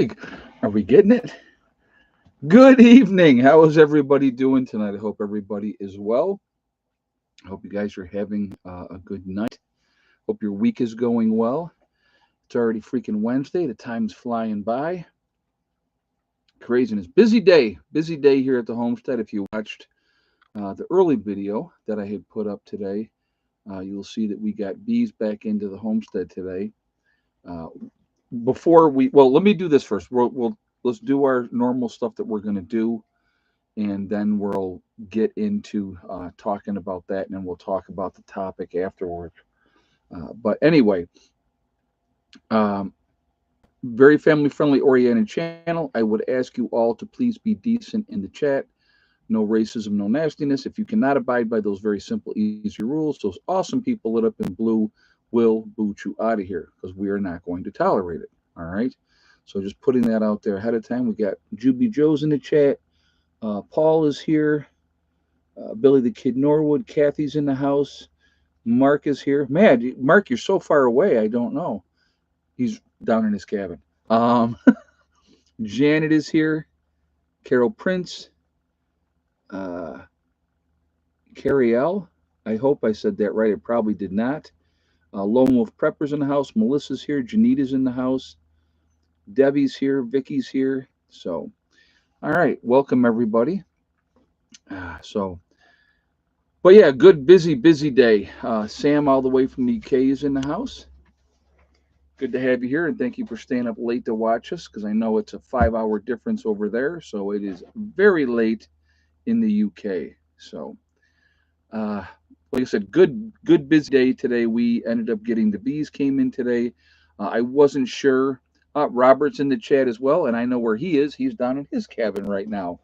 like, are we getting it? Good evening. How is everybody doing tonight? I hope everybody is well. I hope you guys are having a good night. Hope your week is going well. It's already freaking Wednesday. The time's flying by. Craziness. Busy day here at the homestead. If you watched the early video that I had put up today, you'll see that we got bees back into the homestead today. Uh, let me do this first. Let's do our normal stuff that we're going to do, and then we'll get into talking about that, and then we'll talk about the topic afterward. But anyway, um, very family friendly oriented channel. I would ask you all to please be decent in the chat. No racism, no nastiness. If you cannot abide by those very simple, easy rules, those awesome people lit up in blue will boot you out of here because we are not going to tolerate it. All right. So just putting that out there ahead of time. We got Juby Joe's in the chat. Paul is here. Billy the Kid Norwood. Kathy's in the house. Mark is here. Man, Mark, you're so far away. I don't know. He's down in his cabin. Janet is here. Carol Prince. Uh, Carrie L. I hope I said that right. I probably did not. Lone Wolf Prepper's in the house. Melissa's here. Janita's in the house. Debbie's here. Vicky's here. So, all right. Welcome, everybody. But yeah, good, busy day. Sam, all the way from the UK, is in the house. Good to have you here, and thank you for staying up late to watch us because I know it's a 5-hour difference over there. So it is very late in the UK. So, like I said, good busy day today. We ended up getting the bees came in today. I wasn't sure. Robert's in the chat as well, and I know where he is. He's down in his cabin right now.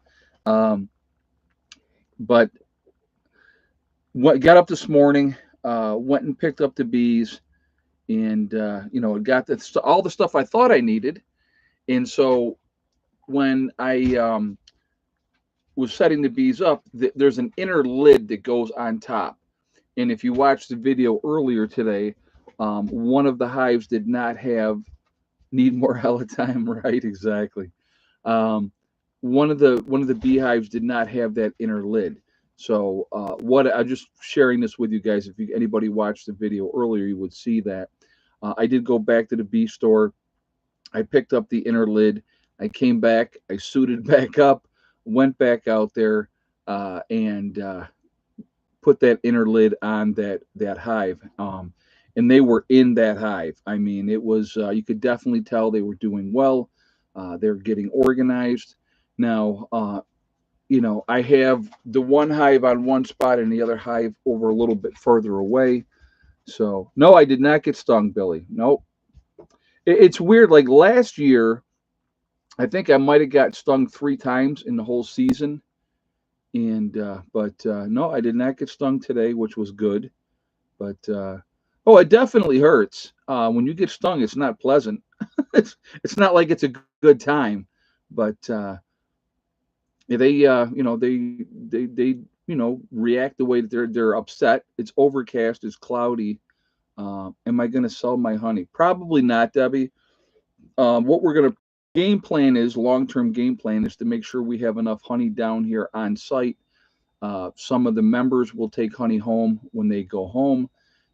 But what got up this morning, went and picked up the bees, and got all the stuff I thought I needed. And so when I was setting the bees up, there's an inner lid that goes on top. And if you watched the video earlier today, one of the hives did not need more time, right? Exactly. One of the beehives did not have that inner lid. So I'm just sharing this with you guys. If anybody watched the video earlier, you would see that. I did go back to the bee store. I picked up the inner lid. I came back. I suited back up, went back out there, and put that inner lid on that hive. And they were in that hive. I mean, it was you could definitely tell they were doing well. They're getting organized. Now, I have the one hive on one spot and the other hive over a little bit further away. So, no, I did not get stung, Billy. Nope. It's weird. Like last year, I think I might have got stung 3 times in the whole season. But no, I did not get stung today, which was good. But it definitely hurts. When you get stung, it's not pleasant. it's not like it's a good time, but they react the way that they're upset. It's overcast. It's cloudy. Am I going to sell my honey? Probably not, Debbie. What we're going to long-term game plan is to make sure we have enough honey down here on site. Some of the members will take honey home when they go home.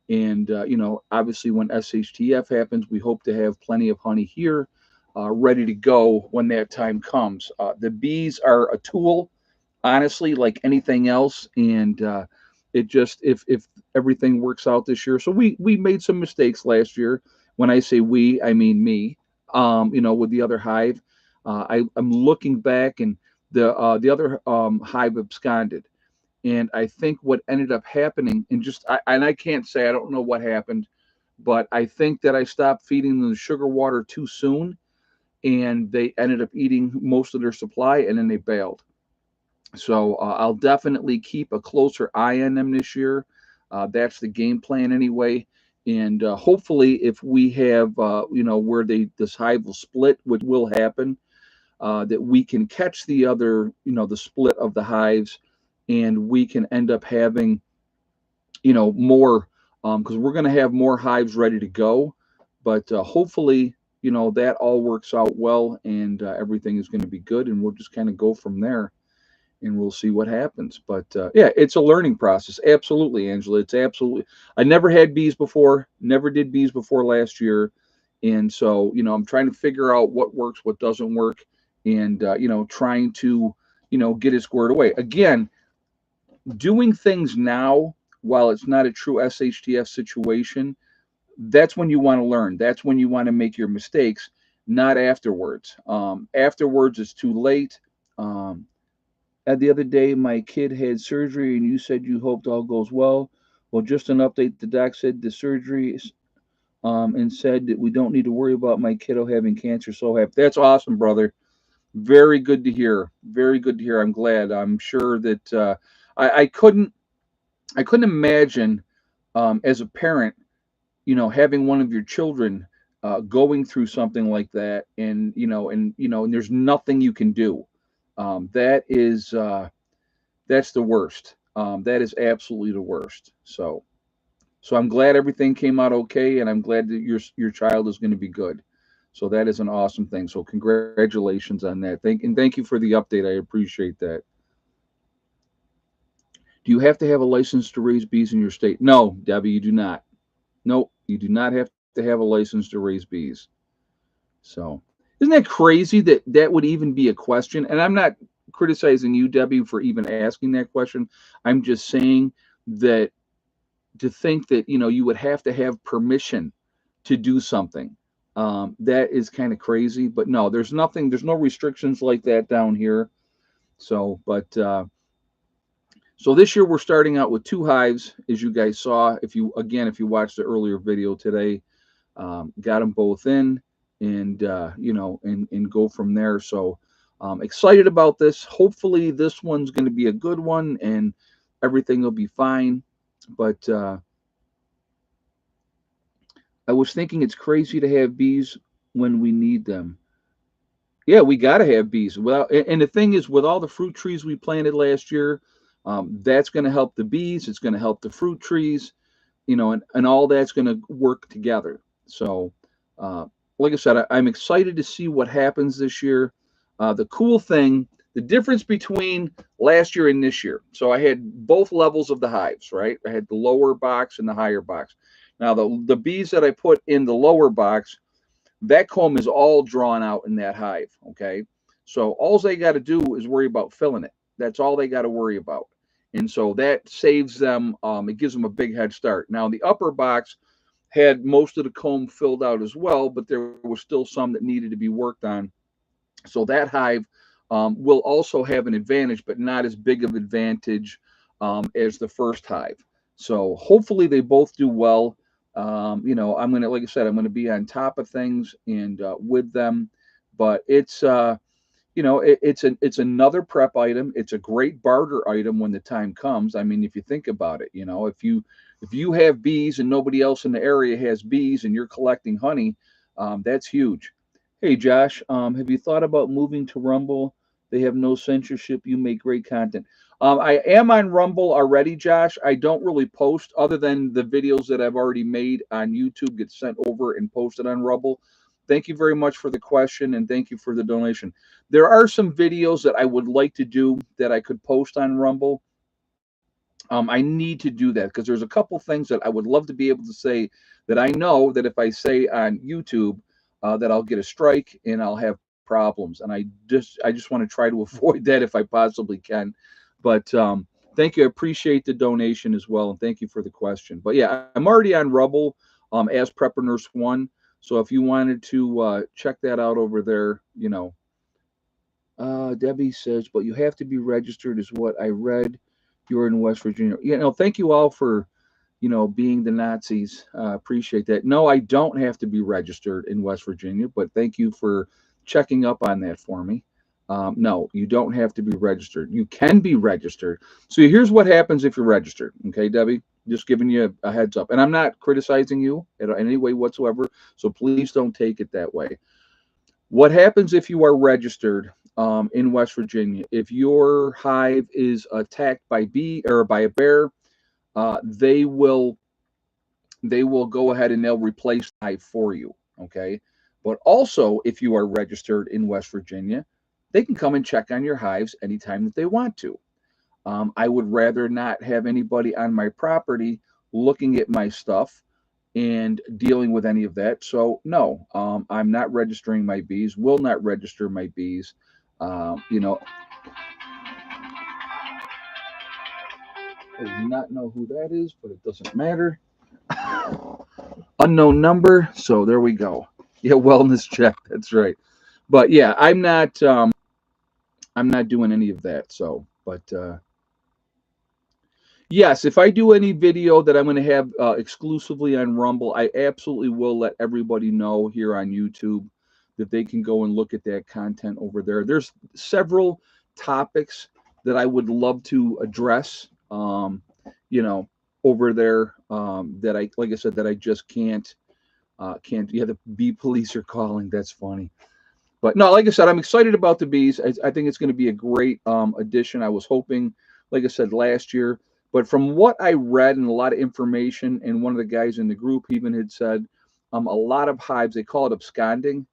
And, obviously when SHTF happens, we hope to have plenty of honey here ready to go when that time comes. The bees are a tool, honestly, like anything else. And it just, if everything works out this year. So we made some mistakes last year. When I say we, I mean me, with the other hive. I'm looking back, and the other hive absconded. And I think what ended up happening, and I can't say, I don't know what happened, but I think that I stopped feeding them the sugar water too soon, and they ended up eating most of their supply, and then they bailed. So I'll definitely keep a closer eye on them this year. That's the game plan anyway. And hopefully, if we have, where this hive will split, which will happen, that we can catch the other, the split of the hives, and we can end up having, more, because we're going to have more hives ready to go. But hopefully, that all works out well, and everything is going to be good, and we'll just kind of go from there, and we'll see what happens. But yeah, it's a learning process. Absolutely, Angela. It's absolutely. I never had bees before. Never did bees before last year, and so I'm trying to figure out what works, what doesn't work, and trying to get it squared away. Again, doing things now while it's not a true SHTF situation, that's when you want to learn. That's when you want to make your mistakes, not afterwards. Afterwards, it's too late. Um, the other day, my kid had surgery, and you said you hoped all goes well. Well, just an update. The doc said the surgery, and said that we don't need to worry about my kiddo having cancer. So happy. That's awesome, brother. Very good to hear. Very good to hear. I'm glad. I'm sure that I couldn't imagine as a parent, having one of your children going through something like that, and there's nothing you can do. That is that's the worst. That is absolutely the worst. So I'm glad everything came out okay, and I'm glad that your child is going to be good. So that is an awesome thing. So congratulations on that. Thank you for the update. I appreciate that. Do you have to have a license to raise bees in your state? No, Debbie, you do not. Nope, you do not have to have a license to raise bees. So, isn't that crazy that that would even be a question? And I'm not criticizing you, Debbie, for even asking that question. I'm just saying that to think that you would have to have permission to do something, that is kind of crazy. But no, there's nothing. There's no restrictions like that down here. So, but so this year we're starting out with two hives, as you guys saw. If you watched the earlier video today, got them both in, and and go from there. So excited about this. Hopefully this one's going to be a good one, and everything will be fine. But I was thinking it's crazy to have bees when we need them. Yeah, we got to have bees. Well, and the thing is, with all the fruit trees we planted last year, that's going to help the bees. It's going to help the fruit trees, and all that's going to work together. So, uh, like I said, I'm excited to see what happens this year. The cool thing, the difference between last year and this year. So I had both levels of the hives, right? I had the lower box and the higher box. Now the bees that I put in the lower box, that comb is all drawn out in that hive. Okay, so all they got to do is worry about filling it. That's all they got to worry about, and so that saves them. It gives them a big head start. Now the upper box had most of the comb filled out as well, but there was still some that needed to be worked on. So that hive will also have an advantage, but not as big of advantage as the first hive. So hopefully they both do well. I'm gonna, like I said, I'm gonna be on top of things and with them. But it's another prep item. It's a great barter item when the time comes. I mean, if you think about it, if you have bees and nobody else in the area has bees and you're collecting honey, that's huge. Hey Josh, have you thought about moving to Rumble? They have no censorship. You make great content. I am on Rumble already, Josh. I don't really post other than the videos that I've already made on YouTube get sent over and posted on Rumble. Thank you very much for the question, and thank you for the donation. There are some videos that I would like to do that I could post on Rumble. I need to do that because there's a couple things that I would love to be able to say that I know that if I say on YouTube, that I'll get a strike and I'll have problems. And I just want to try to avoid that if I possibly can. But thank you. I appreciate the donation as well, and thank you for the question. But yeah, I'm already on Rumble as Prepper Nurse One. So if you wanted to check that out over there, Debbie says, but you have to be registered, is what I read. You're in West Virginia. Thank you all for, being the Nazis. Appreciate that. No, I don't have to be registered in West Virginia, but thank you for checking up on that for me. No, you don't have to be registered. You can be registered. So here's what happens if you're registered. Okay, Debbie, just giving you a heads up. And I'm not criticizing you in any way whatsoever. So please don't take it that way. What happens if you are registered in West Virginia? If your hive is attacked by bee or by a bear, they will go ahead and they'll replace the hive for you. Okay, But also, if you are registered in West Virginia, they can come and check on your hives anytime that they want to. I would rather not have anybody on my property looking at my stuff and dealing with any of that. So no, I'm not registering my bees. Will not register my bees. You know, I do not know who that is, but it doesn't matter. Unknown number. So there we go. Yeah, wellness check. That's right. But yeah, I'm not doing any of that. So, but yes, if I do any video that I'm going to have exclusively on Rumble, I absolutely will let everybody know here on YouTube that they can go and look at that content over there. There's several topics that I would love to address, you know, over there that I, like I said, that I just can't. Yeah, the bee police are calling. That's funny. But no, like I said, I'm excited about the bees. I think it's going to be a great addition. I was hoping, like I said, last year. But from what I read and a lot of information, and one of the guys in the group even had said, a lot of hives, they call it absconding.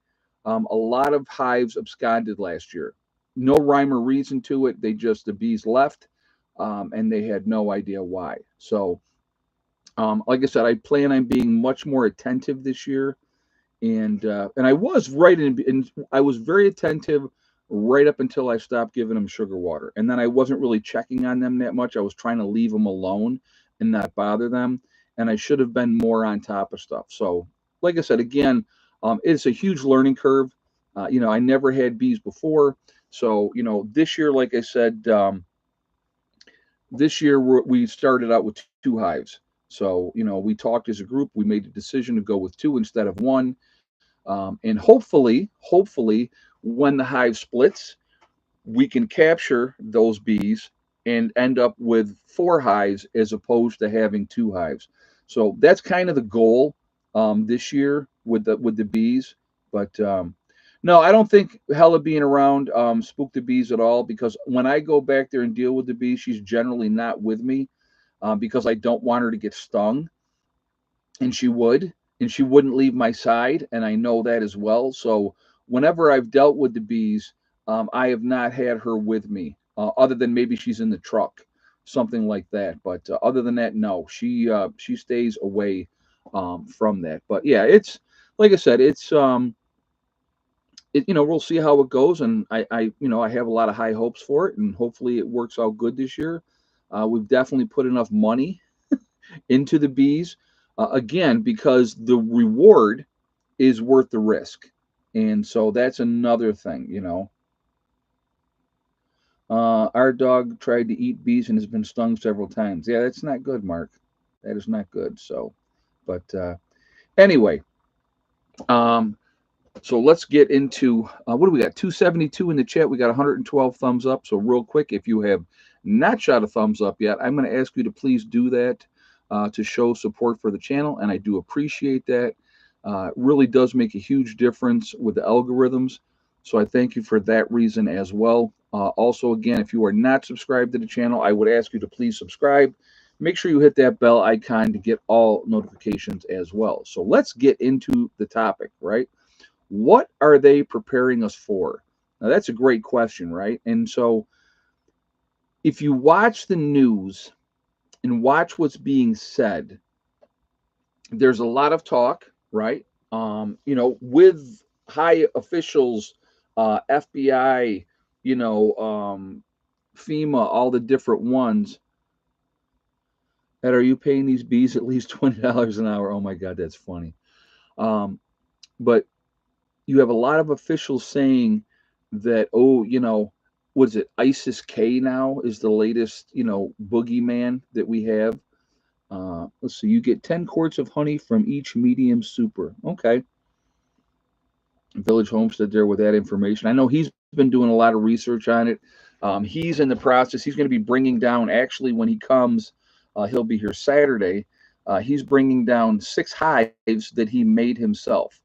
A lot of hives absconded last year. No rhyme or reason to it. The bees left, and they had no idea why. So, like I said, I plan on being much more attentive this year, and I was right in I was very attentive right up until I stopped giving them sugar water, and then I wasn't really checking on them that much. I was trying to leave them alone and not bother them, and I should have been more on top of stuff. So, like I said, again, it's a huge learning curve. I never had bees before, so this year, like I said, this year we started out with two hives. So, we talked as a group. We made the decision to go with two instead of one, and hopefully, when the hive splits, we can capture those bees and end up with four hives as opposed to having two hives. So that's kind of the goal this year with the bees. But no, I don't think Hella being around spooked the bees at all, because when I go back there and deal with the bees, she's generally not with me because I don't want her to get stung, and she wouldn't leave my side, and I know that as well. So whenever I've dealt with the bees, I have not had her with me, other than maybe she's in the truck, something like that. But other than that, no, she stays away from that. But yeah, it's like I said, we'll see how it goes, and I have a lot of high hopes for it, and hopefully it works out good this year. We've definitely put enough money into the bees, again, because the reward is worth the risk. And so that's another thing. Our dog tried to eat bees and has been stung several times. Yeah, that's not good, Mark. That is not good. So, but anyway, um, so let's get into what do we got? 272 in the chat. We got 112 thumbs up. So real quick, if you have not shot a thumbs up yet, I'm going to ask you to please do that to show support for the channel, and I do appreciate that. It really does make a huge difference with the algorithms. So I thank you for that reason as well. Also, again, if you are not subscribed to the channel, I would ask you to please subscribe. Make sure you hit that bell icon to get all notifications as well. So let's get into the topic, right? What are they preparing us for? Now, that's a great question, right? And so if you watch the news and watch what's being said, there's a lot of talk, right? With high officials, FBI, FEMA, all the different ones. That, are you paying these bees at least $20 an hour? Oh my God, that's funny. But you have a lot of officials saying that, oh, what is it? ISIS K now is the latest, boogeyman that we have. Let's see, you get 10 quarts of honey from each medium super. Okay. Village Homestead there with that information. I know he's been doing a lot of research on it. He's in the process. He's going to be bringing down, actually, when he comes, he'll be here Saturday. He's bringing down 6 hives that he made himself.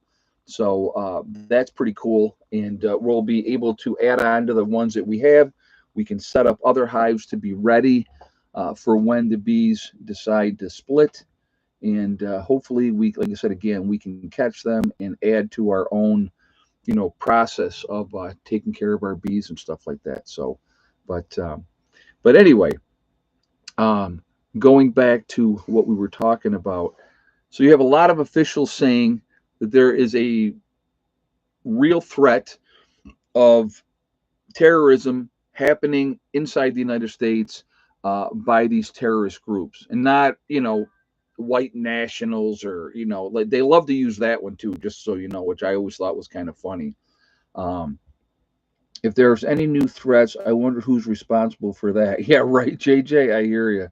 So that's pretty cool. And we'll be able to add on to the ones that we have. We can set up other hives to be ready for when the bees decide to split. and hopefully we, like I said again, we can catch them and add to our own, process of taking care of our bees and stuff like that. So, but anyway, um, going back to what we were talking about, so you have a lot of officials saying that there is a real threat of terrorism happening inside the United States by these terrorist groups, and not, white nationals, or, like they love to use that one too, just so you know, which I always thought was kind of funny. Um, if there's any new threats, I wonder who's responsible for that. Yeah, right, JJ, I hear you.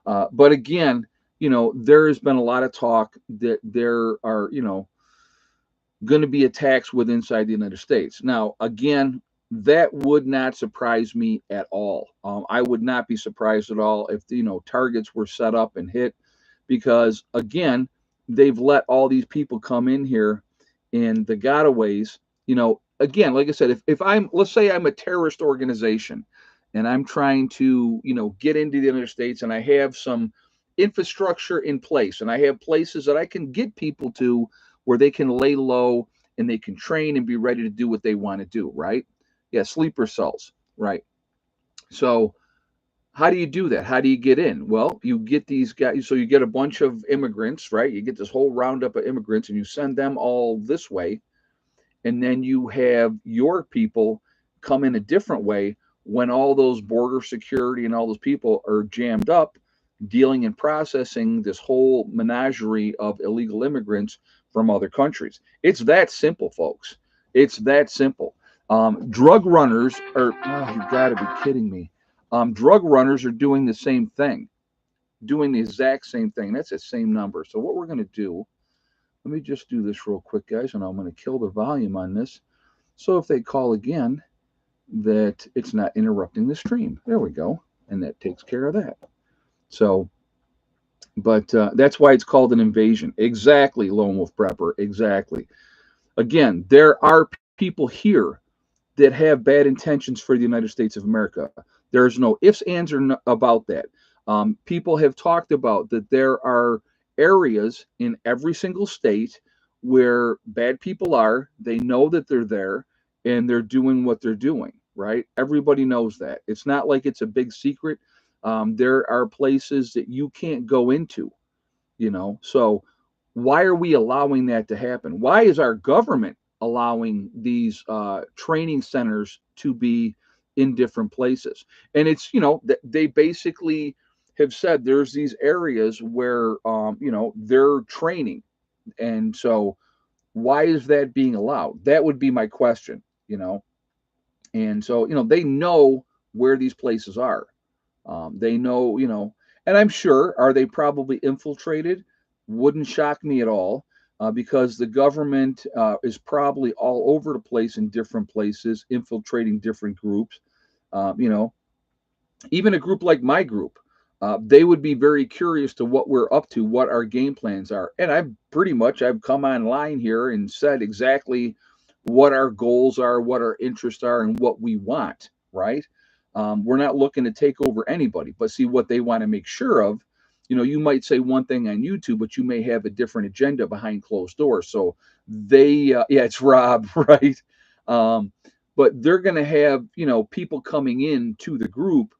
But again, there has been a lot of talk that there are, going to be attacks with inside the United States. Now, again, that would not surprise me at all. I would not be surprised at all if, targets were set up and hit, because again, they've let all these people come in here in the gotaways. Again, like I said, if I'm, let's say I'm a terrorist organization and I'm trying to, get into the United States, and I have some infrastructure in place and I have places that I can get people to where they can lay low and they can train and be ready to do what they want to do, right? Yeah, sleeper cells, right? So, how do you do that? How do you get in? Well, you get these guys, so you get a bunch of immigrants, right? You get this whole roundup of immigrants and you send them all this way. And then you have your people come in a different way when all those border security and all those people are jammed up dealing and processing this whole menagerie of illegal immigrants from other countries. It's that simple, folks. It's that simple. Drug runners are, oh, you got to be kidding me. Drug runners are doing the same thing, doing the exact same thing. That's the same number. So, what we're going to do, let me just do this real quick, guys, and I'm going to kill the volume on this. So, if they call again, that it's not interrupting the stream. There we go. And that takes care of that. So, but that's why it's called an invasion. Exactly, Lone Wolf Prepper. Exactly. Again, there are people here that have bad intentions for the United States of America. There's no ifs, ands, or about that. People have talked about that there are areas in every single state where bad people are. They know that they're there and they're doing what they're doing, right? Everybody knows that. It's not like it's a big secret. There are places that you can't go into. So why are we allowing that to happen? Why is our government allowing these training centers to be in different places? And it's, they basically have said there's these areas where, they're training. And so why is that being allowed? That would be my question. And so, they know where these places are. They know, and I'm sure, are they probably infiltrated? Wouldn't shock me at all, because the government is probably all over the place in different places, infiltrating different groups. Uh, you know, Even a group like my group, they would be very curious to what we're up to, what our game plans are. And I've come online here and said exactly what our goals are, what our interests are, and what we want, right? We're not looking to take over anybody, but see what they want to make sure of. You might say one thing on YouTube, but you may have a different agenda behind closed doors. So yeah, it's Rob, right? Um, but they're going to have, people coming in to the group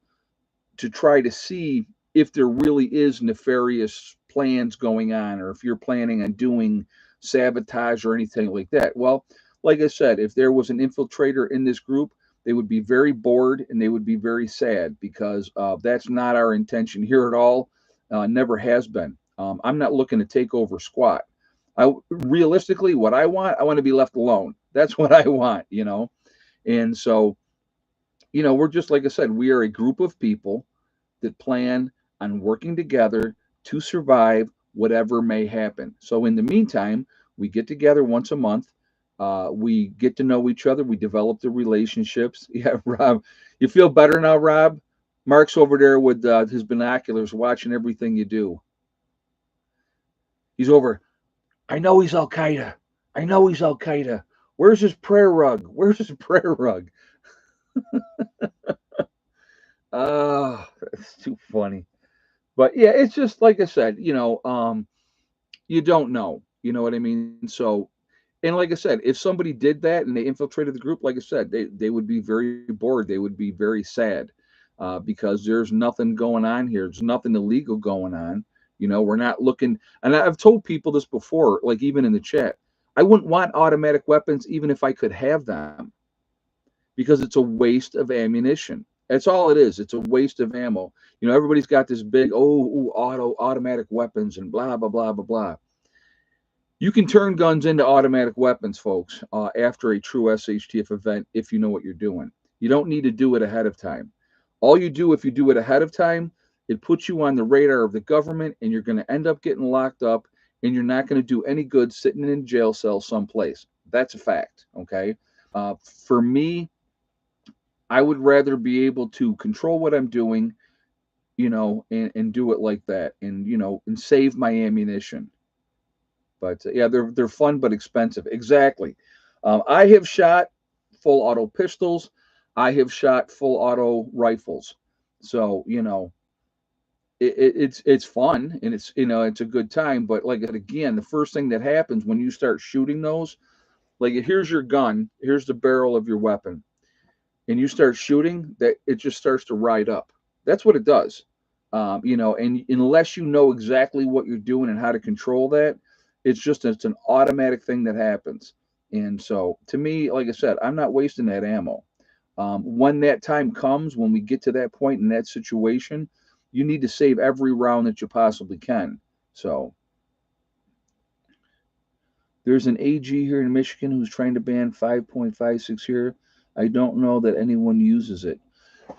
to try to see if there really is nefarious plans going on, or if you're planning on doing sabotage or anything like that. Well, like I said, if there was an infiltrator in this group, they would be very bored and they would be very sad, because that's not our intention here at all. Never has been. I'm not looking to take over squat. Realistically, what I want to be left alone. That's what I want. And so, we're just, like I said, we are a group of people that plan on working together to survive whatever may happen. So, in the meantime, we get together once a month. We get to know each other. We develop the relationships. Yeah, Rob, you feel better now, Rob? Mark's over there with his binoculars watching everything you do. He's over. I know he's Al Qaeda. I know he's Al Qaeda. Where's his prayer rug? Where's his prayer rug? Oh, it's too funny. But yeah, it's just like I said, You don't know. You know what I mean? So, and like I said, if somebody did that and they infiltrated the group, like I said, they would be very bored. They would be very sad because there's nothing going on here. There's nothing illegal going on. You know, we're not looking. And I've told people this before, like even in the chat. I wouldn't want automatic weapons even if I could have them because it's a waste of ammunition. That's all it is. It's a waste of ammo. You know, everybody's got this big, automatic weapons and blah, blah, blah, blah, blah. You can turn guns into automatic weapons, folks, after a true SHTF event if you know what you're doing. You don't need to do it ahead of time. All you do if you do it ahead of time, it puts you on the radar of the government and you're going to end up getting locked up and you're not going to do any good sitting in a jail cell someplace. That's a fact, okay? For me, I would rather be able to control what I'm doing, and do it like that and save my ammunition. But yeah, they're fun but expensive. Exactly. I have shot full auto pistols. I have shot full auto rifles. So it's fun and it's a good time. But like again, the first thing that happens when you start shooting those, like here's your gun, here's the barrel of your weapon, and you start shooting, that it just starts to ride up. That's what it does. And unless you know exactly what you're doing and how to control that, it's an automatic thing that happens. And so to me, like I said, I'm not wasting that ammo. When that time comes, when we get to that point in that situation, you need to save every round that you possibly can. So there's an AG here in Michigan who's trying to ban 5.56 here. I don't know that anyone uses it.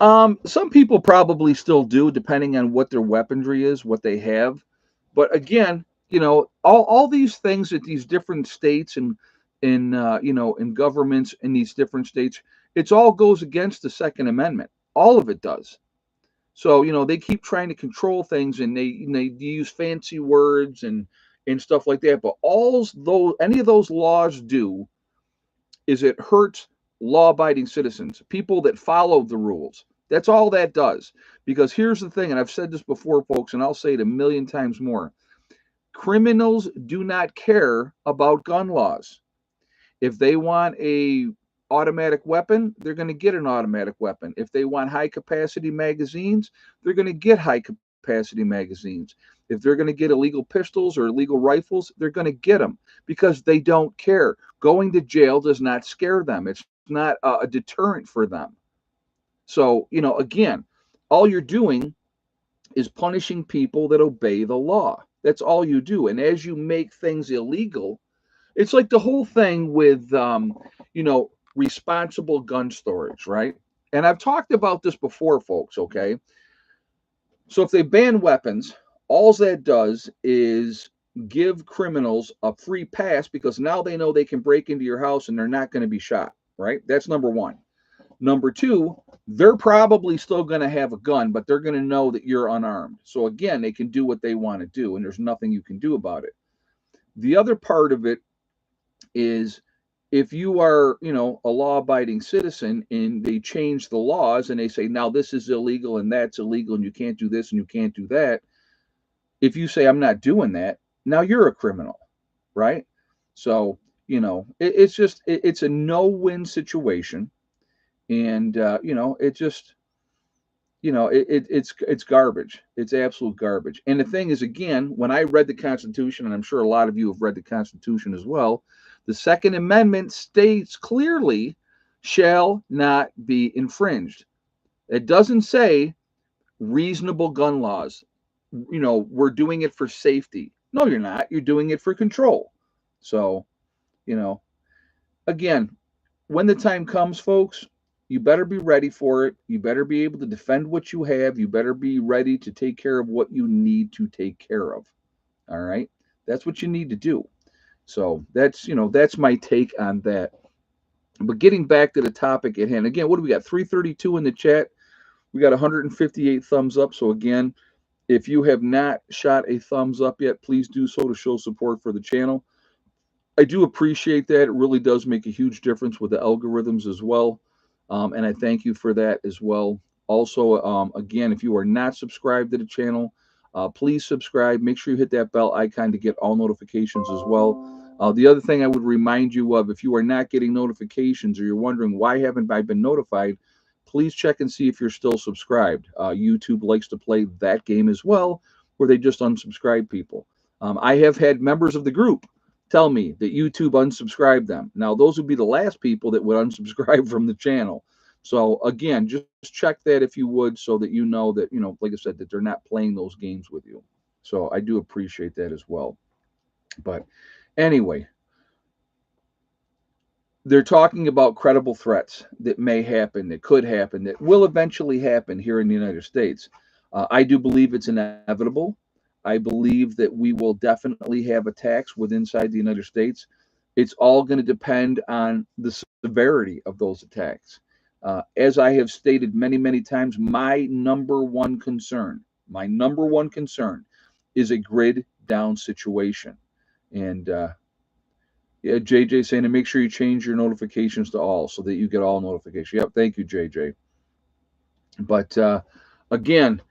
Some people probably still do, depending on what their weaponry is, what they have. But again, all these things that these different states and in governments in these different states, it's all goes against the Second Amendment. All of it does. So they keep trying to control things and they use fancy words and stuff like that. But all those any of those laws do is it hurts law-abiding citizens, people that follow the rules. That's all that does. Because here's the thing, and I've said this before, folks, and I'll say it a million times more. Criminals do not care about gun laws. If they want a automatic weapon, they're going to get an automatic weapon. If they want high capacity magazines, they're going to get high capacity magazines. If they're going to get illegal pistols or illegal rifles, they're going to get them because they don't care. Going to jail does not scare them. It's not a deterrent for them. So, again, all you're doing is punishing people that obey the law. That's all you do. And as you make things illegal, it's like the whole thing with, responsible gun storage, right? And I've talked about this before, folks, okay? So if they ban weapons, all that does is give criminals a free pass because now they know they can break into your house and they're not going to be shot, right? That's number one. Number two, they're probably still going to have a gun, but they're going to know that you're unarmed. So again, they can do what they want to do, and there's nothing you can do about it. The other part of it is if you are, a law-abiding citizen and they change the laws and they say, now this is illegal and that's illegal and you can't do this and you can't do that. If you say, I'm not doing that, now you're a criminal, right? So, it's a no-win situation. And, it just, it's garbage. It's absolute garbage. And the thing is, again, when I read the Constitution, and I'm sure a lot of you have read the Constitution as well, the Second Amendment states clearly shall not be infringed. It doesn't say reasonable gun laws. We're doing it for safety. No, you're not. You're doing it for control. So, you know, again, when the time comes, folks, you better be ready for it. You better be able to defend what you have. You better be ready to take care of what you need to take care of. All right. That's what you need to do. So that's my take on that. But getting back to the topic at hand, again, what do we got? 332 in the chat. We got 158 thumbs up. So again, if you have not shot a thumbs up yet, please do so to show support for the channel. I do appreciate that. It really does make a huge difference with the algorithms as well. And I thank you for that as well. Also, again, if you are not subscribed to the channel, Please subscribe. Make sure you hit that bell icon to get all notifications as well. The other thing I would remind you of, if you are not getting notifications or you're wondering why haven't I been notified, please check and see if you're still subscribed. YouTube likes to play that game as well, where they just unsubscribe people. I have had members of the group tell me that YouTube unsubscribed them. Now, those would be the last people that would unsubscribe from the channel. So again, just check that if you would, so that you know that, like I said, that they're not playing those games with you. So I do appreciate that as well. But anyway, they're talking about credible threats that may happen, that could happen, that will eventually happen here in the United States. I do believe it's inevitable. I believe that we will definitely have attacks within inside the United States. It's all going to depend on the severity of those attacks. As I have stated many, many times, my number one concern is a grid down situation. And yeah, JJ saying to make sure you change your notifications to all so that you get all notifications. Yep, thank you, JJ. But again,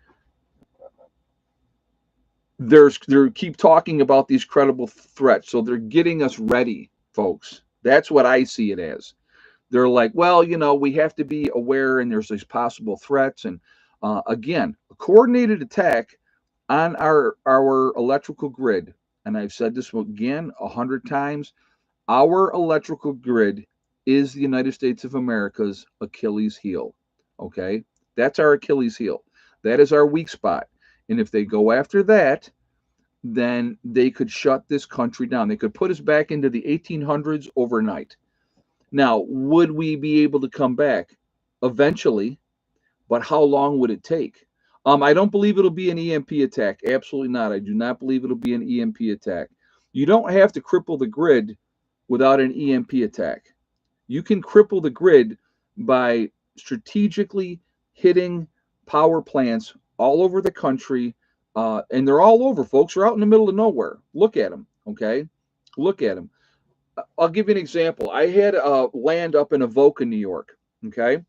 they keep talking about these credible threats, so they're getting us ready, folks. That's what I see it as. They're like, well, we have to be aware, and there's these possible threats. And again, a coordinated attack on our electrical grid, and I've said this again 100 times, our electrical grid is the United States of America's Achilles heel. Okay? That's our Achilles heel. That is our weak spot. And if they go after that, then they could shut this country down. They could put us back into the 1800s overnight. Now, would we be able to come back? Eventually, but how long would it take? I don't believe it'll be an EMP attack. Absolutely not. I do not believe it'll be an EMP attack. You don't have to cripple the grid without an EMP attack. You can cripple the grid by strategically hitting power plants all over the country, and they're all over, folks. They're out in the middle of nowhere. Look at them, okay? Look at them. I'll give you an example. I had land up in Avoca, New York, okay?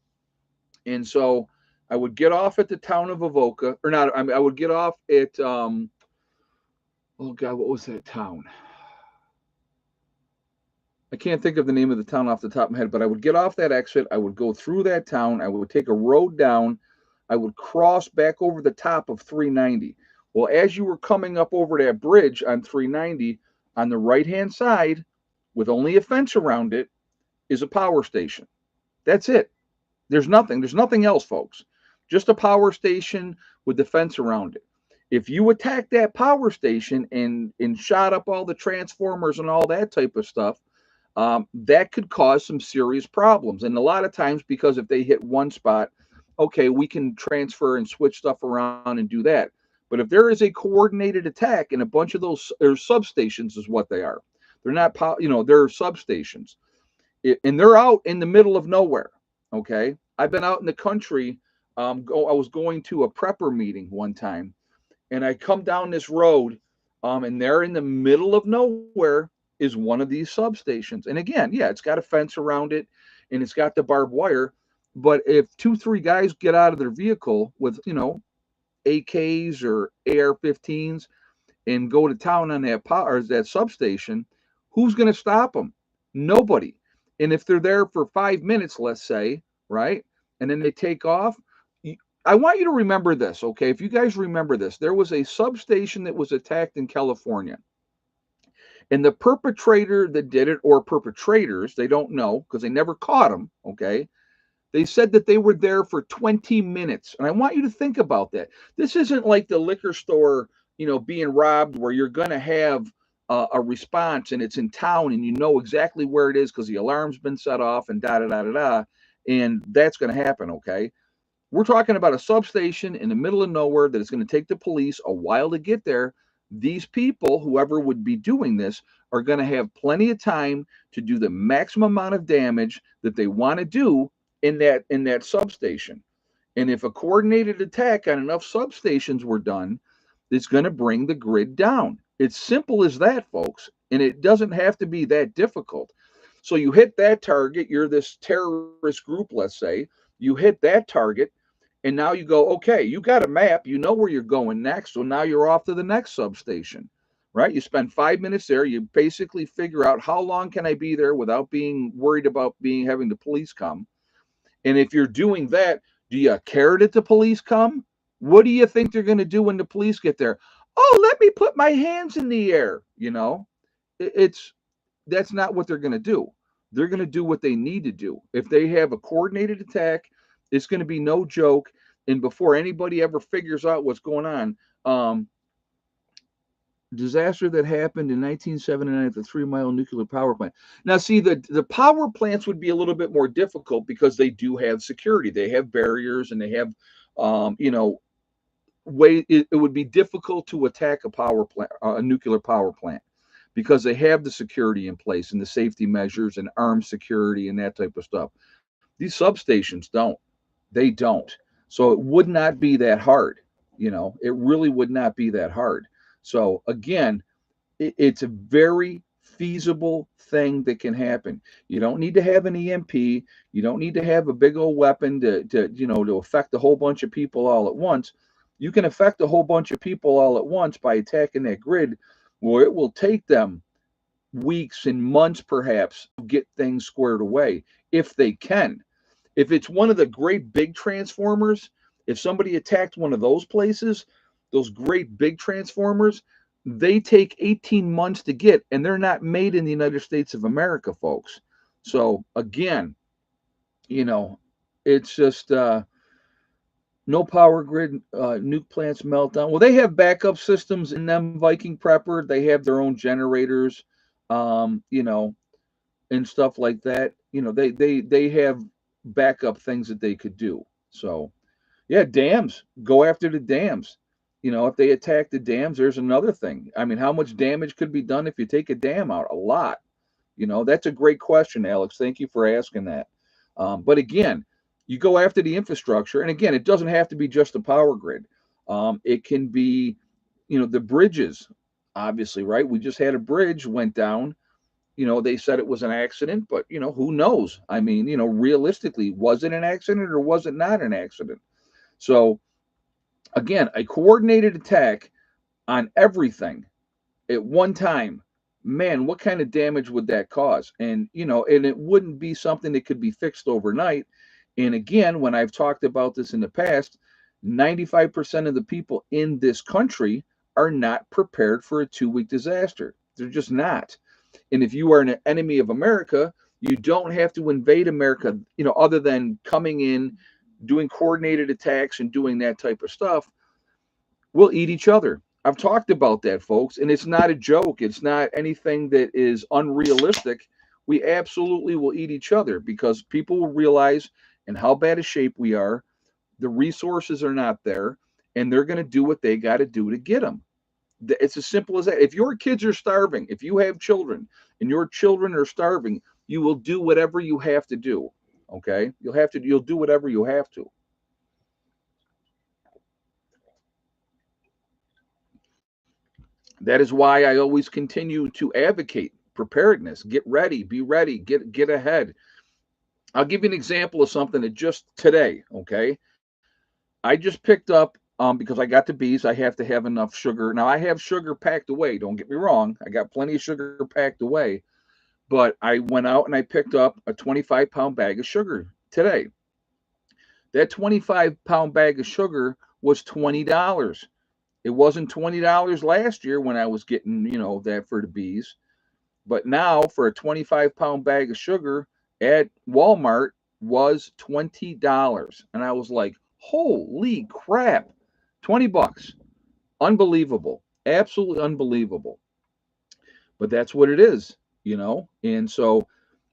And so I would get off at the town of Avoca, or not, I would get off at, oh God, what was that town? I can't think of the name of the town off the top of my head, but I would get off that exit. I would go through that town. I would take a road down. I would cross back over the top of 390. Well, as you were coming up over that bridge on 390, on the right-hand side, with only a fence around it, is a power station. That's it. There's nothing else, folks. Just a power station with the fence around it. If you attack that power station and shot up all the transformers and all that type of stuff, that could cause some serious problems. And a lot of times, because if they hit one spot, okay, we can transfer and switch stuff around and do that. But if there is a coordinated attack, and a bunch of those substations is what they are. They're not, they're substations. And they're out in the middle of nowhere, okay? I've been out in the country. I was going to a prepper meeting one time, and I come down this road, and there in the middle of nowhere is one of these substations. And again, yeah, it's got a fence around it, and it's got the barbed wire. But if 2-3 guys get out of their vehicle with, AKs or AR-15s and go to town on that power, that substation, who's going to stop them? Nobody. And if they're there for 5 minutes, let's say, right, and then they take off, I want you to remember this, okay? If you guys remember this, there was a substation that was attacked in California. And the perpetrator that did it, or perpetrators, they don't know because they never caught them, okay? They said that they were there for 20 minutes. And I want you to think about that. This isn't like the liquor store, being robbed, where you're going to have a response and it's in town and you know exactly where it is because the alarm's been set off and da-da-da-da-da. And that's going to happen, okay? We're talking about a substation in the middle of nowhere that is going to take the police a while to get there. These people, whoever would be doing this, are going to have plenty of time to do the maximum amount of damage that they want to do in that substation. And if a coordinated attack on enough substations were done, it's going to bring the grid down. It's simple as that, folks. And it doesn't have to be that difficult. So you hit that target, you're this terrorist group, let's say, you hit that target, And now you go, okay, you got a map, you know where you're going next. So now you're off to the next substation, right? You spend 5 minutes there. You basically figure out how long can I be there without being worried about being having the police come. And if you're doing that, do you care that the police come? What do you think they're going to do when the police get there? Oh, let me put my hands in the air. It's that's not what they're going to do. They're going to do what they need to do. If they have a coordinated attack, it's going to be no joke. And before anybody ever figures out what's going on, disaster that happened in 1979 at the 3 Mile nuclear power plant. Now, see, the power plants would be a little bit more difficult because they do have security. They have barriers and they have, you know, it would be difficult to attack a power plant, a nuclear power plant, because they have the security in place and the safety measures and armed security and that type of stuff. These substations don't. They don't. So it would not be that hard. It really would not be that hard. So again, it's a very feasible thing that can happen. You don't need to have an EMP. You don't need to have a big old weapon to affect a whole bunch of people all at once. You can affect a whole bunch of people all at once by attacking that grid, where it will take them weeks and months perhaps to get things squared away, if they can. If it's one of the great big transformers, if somebody attacked one of those places, those great big transformers, they take 18 months to get, and they're not made in the United States of America, folks. So again, you know, it's just no power grid, nuke plants meltdown. Well, they have backup systems in them, Viking Prepper. They have their own generators, um, you know, and stuff like that. They have backup things that they could do. So yeah, dams. Go after the dams. If they attack the dams, there's another thing. I mean, how much damage could be done if you take a dam out? A lot. That's a great question, Alex. Thank you for asking that. But again, you go after the infrastructure, and again, it doesn't have to be just the power grid. It can be, the bridges. Obviously, right? We just had a bridge went down. They said it was an accident, but who knows? I mean, realistically, was it an accident or was it not an accident? So again, a coordinated attack on everything at one time, man, what kind of damage would that cause? And it wouldn't be something that could be fixed overnight. And again, when I've talked about this in the past, 95% of the people in this country are not prepared for a 2-week disaster. They're just not. And if you are an enemy of America, you don't have to invade America, other than coming in, doing coordinated attacks and doing that type of stuff. We'll eat each other. I've talked about that, folks, and it's not a joke. It's not anything that is unrealistic. We absolutely will eat each other, because people will realize in how bad a shape we are. The resources are not there, and they're going to do what they got to do to get them. It's as simple as that. If your kids are starving, if you have children and your children are starving, you will do whatever you have to do. Okay? You'll do whatever you have to. That is why I always continue to advocate preparedness. Get ready, get ahead. I'll give you an example of something that just today, okay? I just picked up, because I got the bees, I have to have enough sugar. Now I have sugar packed away, don't get me wrong. I got plenty of sugar packed away, but I went out and I picked up a 25-pound bag of sugar today. That 25-pound bag of sugar was $20. It wasn't $20 last year when I was getting, that for the bees. But now for a 25-pound bag of sugar at Walmart was $20. And I was like, holy crap, 20 bucks. Unbelievable. Absolutely unbelievable. But that's what it is. And so,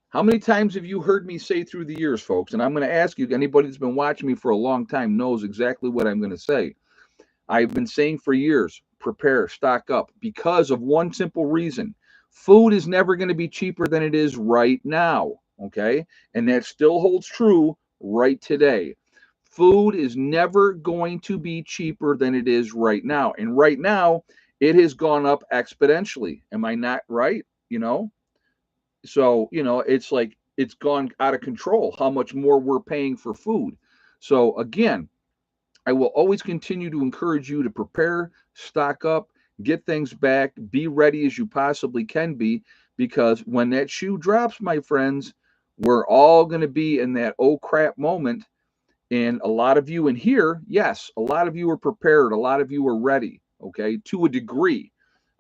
how many times have you heard me say through the years, folks? And I'm going to ask you, anybody that's been watching me for a long time knows exactly what I'm going to say. I've been saying for years, prepare, stock up, because of one simple reason. Food is never going to be cheaper than it is right now, okay? And that still holds true right today. Food is never going to be cheaper than it is right now. And right now, it has gone up exponentially. Am I not right? So, it's like it's gone out of control how much more we're paying for food. So, again, I will always continue to encourage you to prepare, stock up, get things back, be ready as you possibly can be, because when that shoe drops, my friends, we're all going to be in that oh crap moment. And a lot of you in here, yes, a lot of you are prepared, a lot of you are ready, okay, to a degree.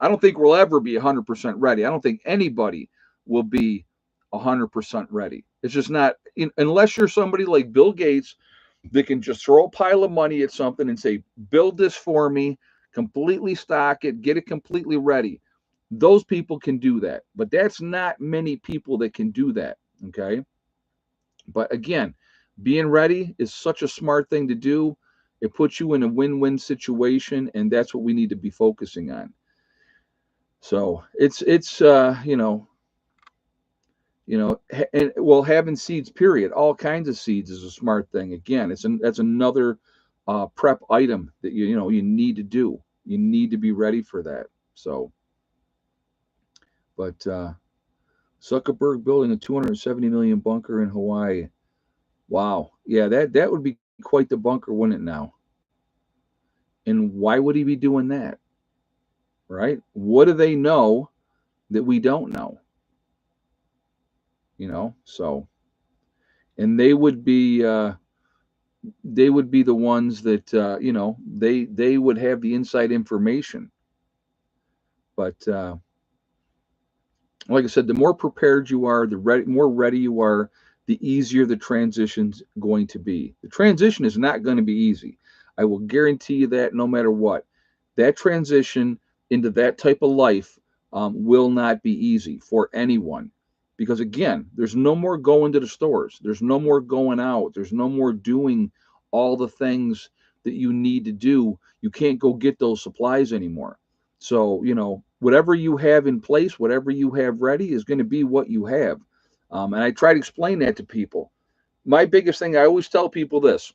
I don't think we'll ever be 100% ready. I don't think anybody will be 100% ready. It's just not, unless you're somebody like Bill Gates that can just throw a pile of money at something and say, build this for me, completely stock it, get it completely ready. Those people can do that. But that's not many people that can do that. Okay. But again, being ready is such a smart thing to do. It puts you in a win-win situation, and that's what we need to be focusing on. So it's and well, having seeds, period, all kinds of seeds is a smart thing. Again, that's another prep item that you need to do. You need to be ready for that. So, but Zuckerberg building a 270 million bunker in Hawaii. Wow, yeah, that would be quite the bunker, wouldn't it? Now, and why would he be doing that? Right? What do they know that we don't know? So, and they would be the ones that they would have the inside information. But like I said, the more prepared you are, more ready you are, the easier the transition's going to be. The transition is not going to be easy. I will guarantee you that, no matter what. That transition into that type of life will not be easy for anyone. Because again, there's no more going to the stores. There's no more going out. There's no more doing all the things that you need to do. You can't go get those supplies anymore. So, whatever you have in place, whatever you have ready is going to be what you have. And I try to explain that to people. My biggest thing, I always tell people this: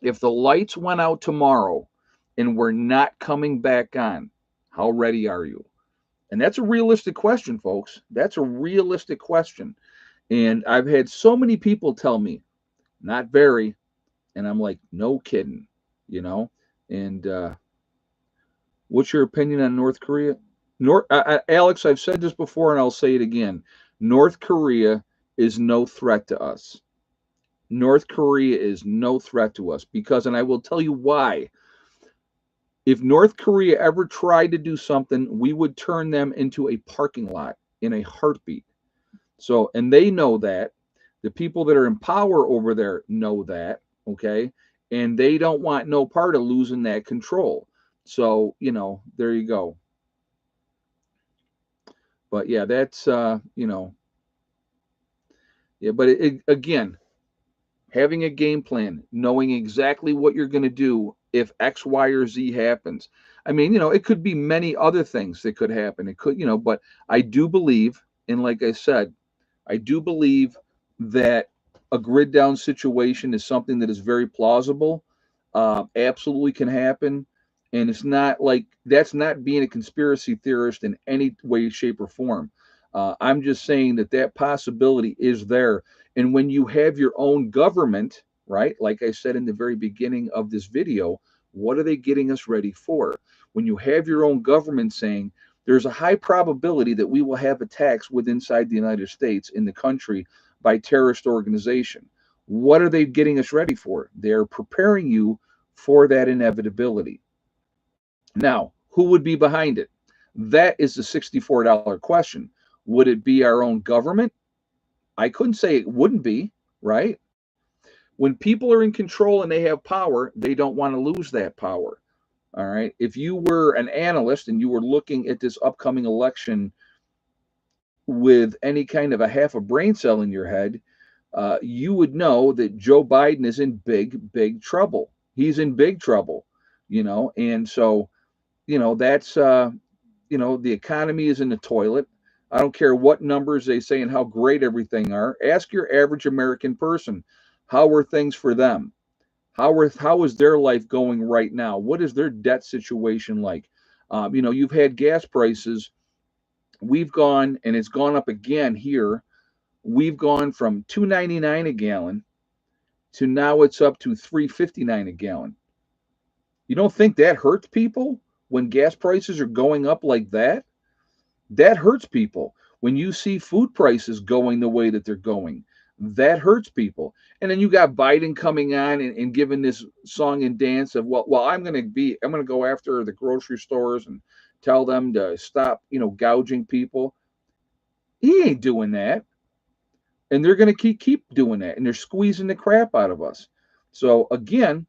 if the lights went out tomorrow and we're not coming back on, how ready are you? And that's a realistic question, folks. That's a realistic question. And I've had so many people tell me, not very. And I'm like, no kidding, you know? And what's your opinion on North Korea? Alex, I've said this before and I'll say it again. North Korea is no threat to us. North Korea is no threat to us because, and I will tell you why. If North Korea ever tried to do something, we would turn them into a parking lot in a heartbeat. So, and they know that. The people that are in power over there know that, okay? And they don't want no part of losing that control. So, there you go. But yeah, that's yeah, but again, having a game plan, knowing exactly what you're going to do if X, Y, or Z happens. I mean, it could be many other things that could happen. It could, but I do believe, and like I said, I do believe that a grid down situation is something that is very plausible, absolutely can happen. And it's not like that's not being a conspiracy theorist in any way, shape, or form. I'm just saying that possibility is there. And when you have your own government, right, like I said in the very beginning of this video, what are they getting us ready for? When you have your own government saying, there's a high probability that we will have attacks within inside the United States in the country by terrorist organization. What are they getting us ready for? They're preparing you for that inevitability. Now, who would be behind it? That is the $64 question. Would it be our own government? I couldn't say it wouldn't be, right? When people are in control and they have power, they don't want to lose that power. All right. If you were an analyst and you were looking at this upcoming election with any kind of a half a brain cell in your head, you would know that Joe Biden is in big, big trouble. He's in big trouble, and so, that's, the economy is in the toilet. I don't care what numbers they say and how great everything are. Ask your average American person, how are things for them? How is their life going right now? What is their debt situation like? You've had gas prices. We've gone, and it's gone up again here. We've gone from $2.99 a gallon to now it's up to $3.59 a gallon. You don't think that hurts people when gas prices are going up like that? That hurts people. When you see food prices going the way that they're going, that hurts people. And then you got Biden coming on and giving this song and dance of, well, I'm going to go after the grocery stores and tell them to stop, gouging people. He ain't doing that, and they're going to keep doing that, and they're squeezing the crap out of us. So again,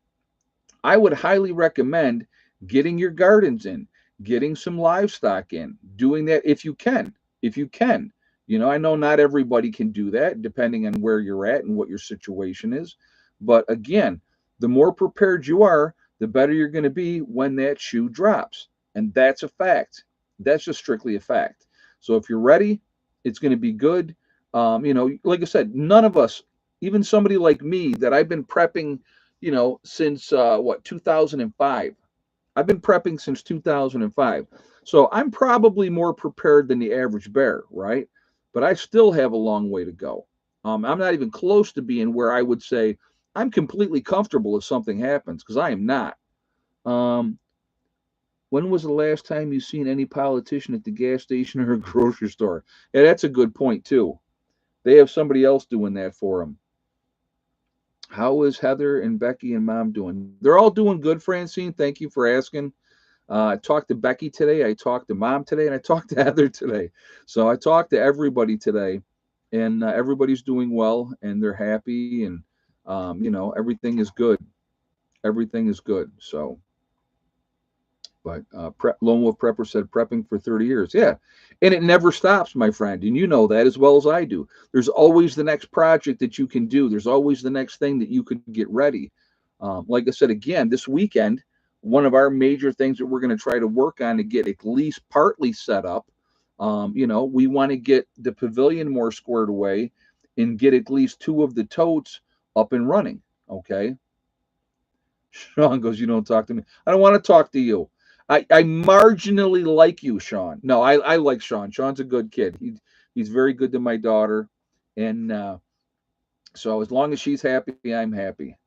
I would highly recommend getting your gardens in, getting some livestock in, doing that if you can. If you can. I know not everybody can do that depending on where you're at and what your situation is. But again, the more prepared you are, the better you're going to be when that shoe drops. And that's a fact. That's just strictly a fact. So if you're ready, it's going to be good. Like I said, none of us, even somebody like me that I've been prepping since 2005. I've been prepping since 2005. So I'm probably more prepared than the average bear, right? But I still have a long way to go. I'm not even close to being where I would say I'm completely comfortable if something happens, because I am not. Um, when was the last time you seen any politician at the gas station or a grocery store? Yeah, that's a good point too. They have somebody else doing that for them. How is Heather and Becky and Mom doing? They're all doing good, Francine. Thank you for asking. I talked to Becky today. I talked to Mom today, and I talked to Heather today. So I talked to everybody today, and everybody's doing well, and they're happy, and everything is good. Everything is good. So, but Lone Wolf Prepper said prepping for 30 years. Yeah, and it never stops, my friend, and you know that as well as I do. There's always the next project that you can do. There's always the next thing that you could get ready. Like I said, again, this weekend, one of our major things that we're going to try to work on to get at least partly set up. We want to get the pavilion more squared away and get at least two of the totes up and running. Okay. Sean goes, you don't talk to me. I don't want to talk to you. I marginally like you, Sean. No, I like Sean. Sean's a good kid. He's very good to my daughter. And so as long as she's happy, I'm happy.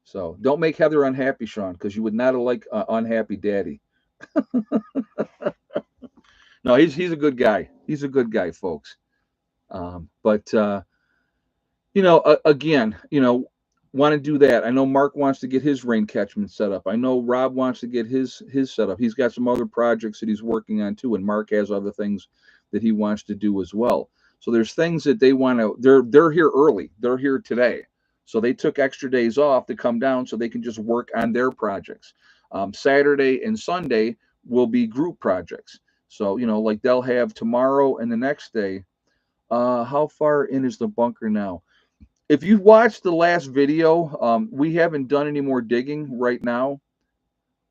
So don't make Heather unhappy, Sean, because you would not like unhappy daddy. No, he's a good guy. He's a good guy, folks. But again, want to do that. I know Mark wants to get his rain catchment set up. I know Rob wants to get his set up. He's got some other projects that he's working on too, and Mark has other things that he wants to do as well. So there's things that they want to. They're here early. They're here today, so they took extra days off to come down so they can just work on their projects. Saturday and Sunday will be group projects. So like they'll have tomorrow and the next day. How far in is the bunker now? If you've watched the last video, we haven't done any more digging right now.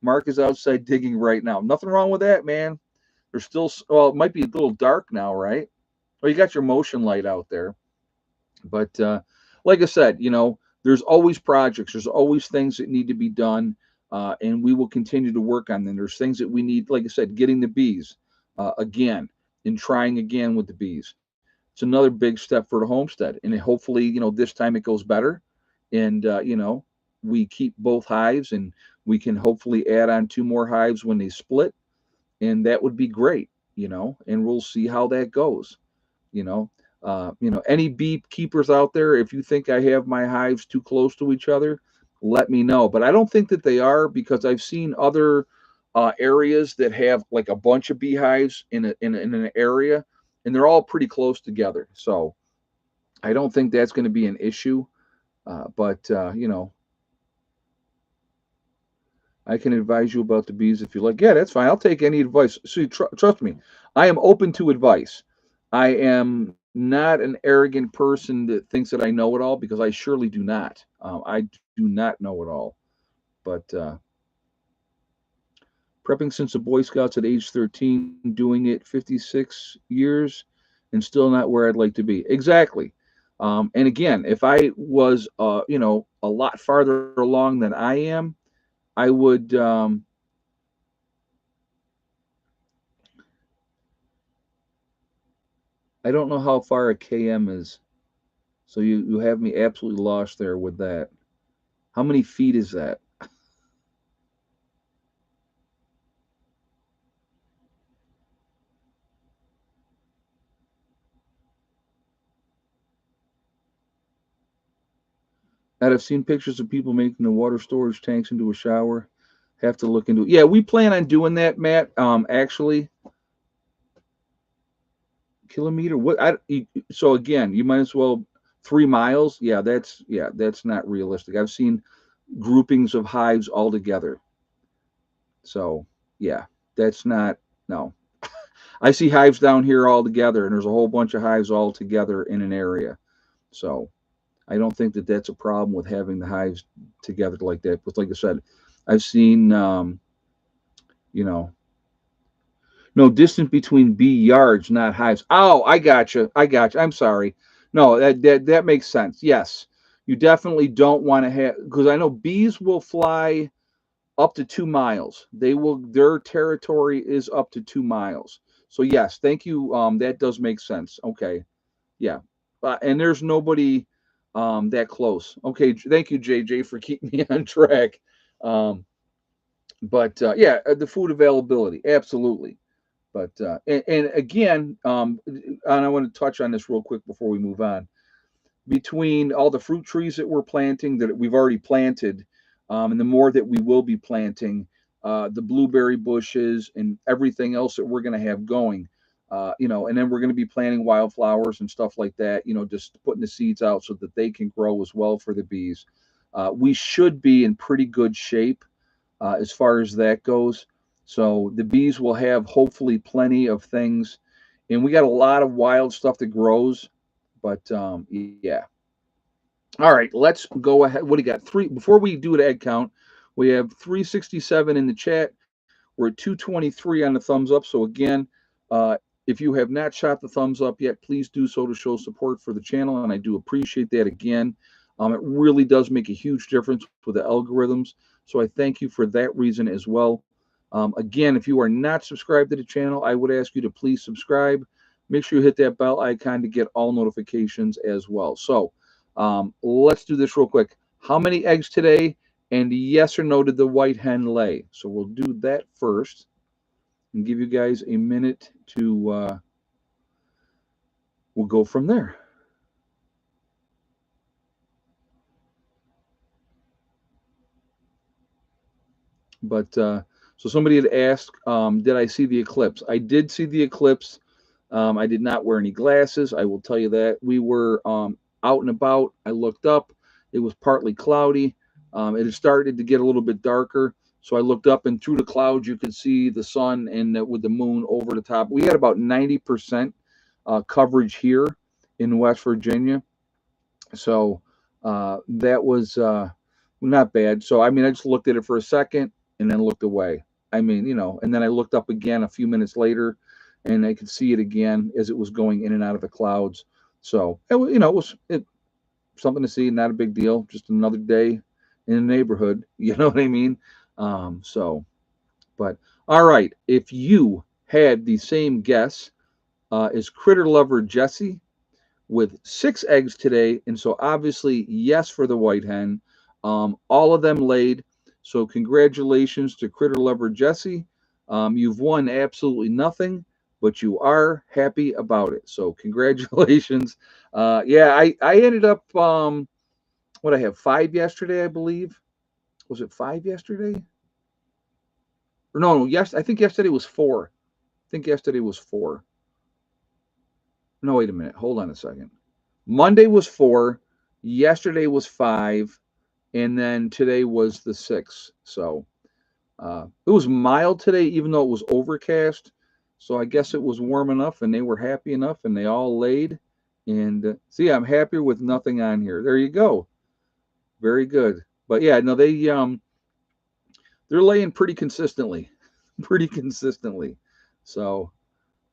Mark is outside digging right now. Nothing wrong with that, man. There's still, well, it might be a little dark now, right? Well, you got your motion light out there. But like I said, there's always projects, there's always things that need to be done, and we will continue to work on them. There's things that we need, like I said, getting the bees again and trying again with the bees. It's another big step for the homestead, and hopefully, this time it goes better, and we keep both hives, and we can hopefully add on two more hives when they split, and that would be great, and we'll see how that goes. you know any beekeepers out there, if you think I have my hives too close to each other, let me know. But I don't think that they are, because I've seen other areas that have like a bunch of beehives in an area, and they're all pretty close together. So I don't think that's going to be an issue. But I can advise you about the bees if you like. Yeah, that's fine. I'll take any advice. See, trust me, I am open to advice. I am not an arrogant person that thinks that I know it all, because I surely do not. I do not know it all. But prepping since the Boy Scouts at age 13, doing it 56 years, and still not where I'd like to be. Exactly. And again, if I was, a lot farther along than I am, I would. I don't know how far a KM is. So you have me absolutely lost there with that. How many feet is that? And I've seen pictures of people making the water storage tanks into a shower. Have to look into it. Yeah, we plan on doing that, Matt. Actually, kilometer. What? So again, you might as well 3 miles. Yeah, that's not realistic. I've seen groupings of hives all together. So yeah, that's not no. I see hives down here all together, and there's a whole bunch of hives all together in an area. So I don't think that that's a problem with having the hives together like that. But like I said, I've seen, you know, no distance between bee yards, not hives. Oh, I got you. I got you. I'm sorry. No, that makes sense. Yes, you definitely don't want to have because I know bees will fly up to 2 miles. Their territory is up to 2 miles. So yes, thank you. That does make sense. Okay, yeah, and there's nobody that close. Okay, thank you, JJ, for keeping me on track. Um, but yeah, the food availability, absolutely. But and again, and I want to touch on this real quick before we move on. Between all the fruit trees that we're planting, that we've already planted, and the more that we will be planting, the blueberry bushes and everything else that we're going to have going, and then we're going to be planting wildflowers and stuff like that. Just putting the seeds out so that they can grow as well for the bees. We should be in pretty good shape as far as that goes. So the bees will have hopefully plenty of things, and we got a lot of wild stuff that grows. But yeah. All right, let's go ahead. What do you got? Before we do an egg count, we have 367 in the chat. We're at 223 on the thumbs up. So again, uh, if you have not shot the thumbs up yet, please do so to show support for the channel, and I do appreciate that again. It really does make a huge difference with the algorithms. So I thank you for that reason as well. Again, if you are not subscribed to the channel, I would ask you to please subscribe. Make sure you hit that bell icon to get all notifications as well. So let's do this real quick. How many eggs today? And yes or no did the white hen lay? So we'll do that first and give you guys a minute to, we'll go from there. But so somebody had asked, did I see the eclipse? I did see the eclipse. I did not wear any glasses. I will tell you that. We were out and about. I looked up. It was partly cloudy. It had started to get a little bit darker. So I looked up, and through the clouds, you could see the sun and with the moon over the top. We had about 90% coverage here in West Virginia. So that was not bad. So, I mean, I just looked at it for a second and then looked away. I mean, and then I looked up again a few minutes later and I could see it again as it was going in and out of the clouds. So, it something to see, not a big deal, just another day in the neighborhood. You know what I mean? So, but all right. If you had the same guess as Critter Lover Jesse, with 6 eggs today. And so obviously, yes, for the white hen. All of them laid. So congratulations to Critter Lover Jesse. You've won absolutely nothing, but you are happy about it. So congratulations. Yeah, I ended up, what I have, 5 yesterday, I believe. Was it 5 yesterday? Or no, yes, I think yesterday was 4. I think yesterday was 4. No, wait a minute. Hold on a second. Monday was 4, yesterday was 5, and then today was the 6th. So it was mild today, even though it was overcast. So I guess it was warm enough, and they were happy enough, and they all laid. And see, I'm happier with nothing on here. There you go. Very good. But yeah, no, they're laying pretty consistently, pretty consistently. So,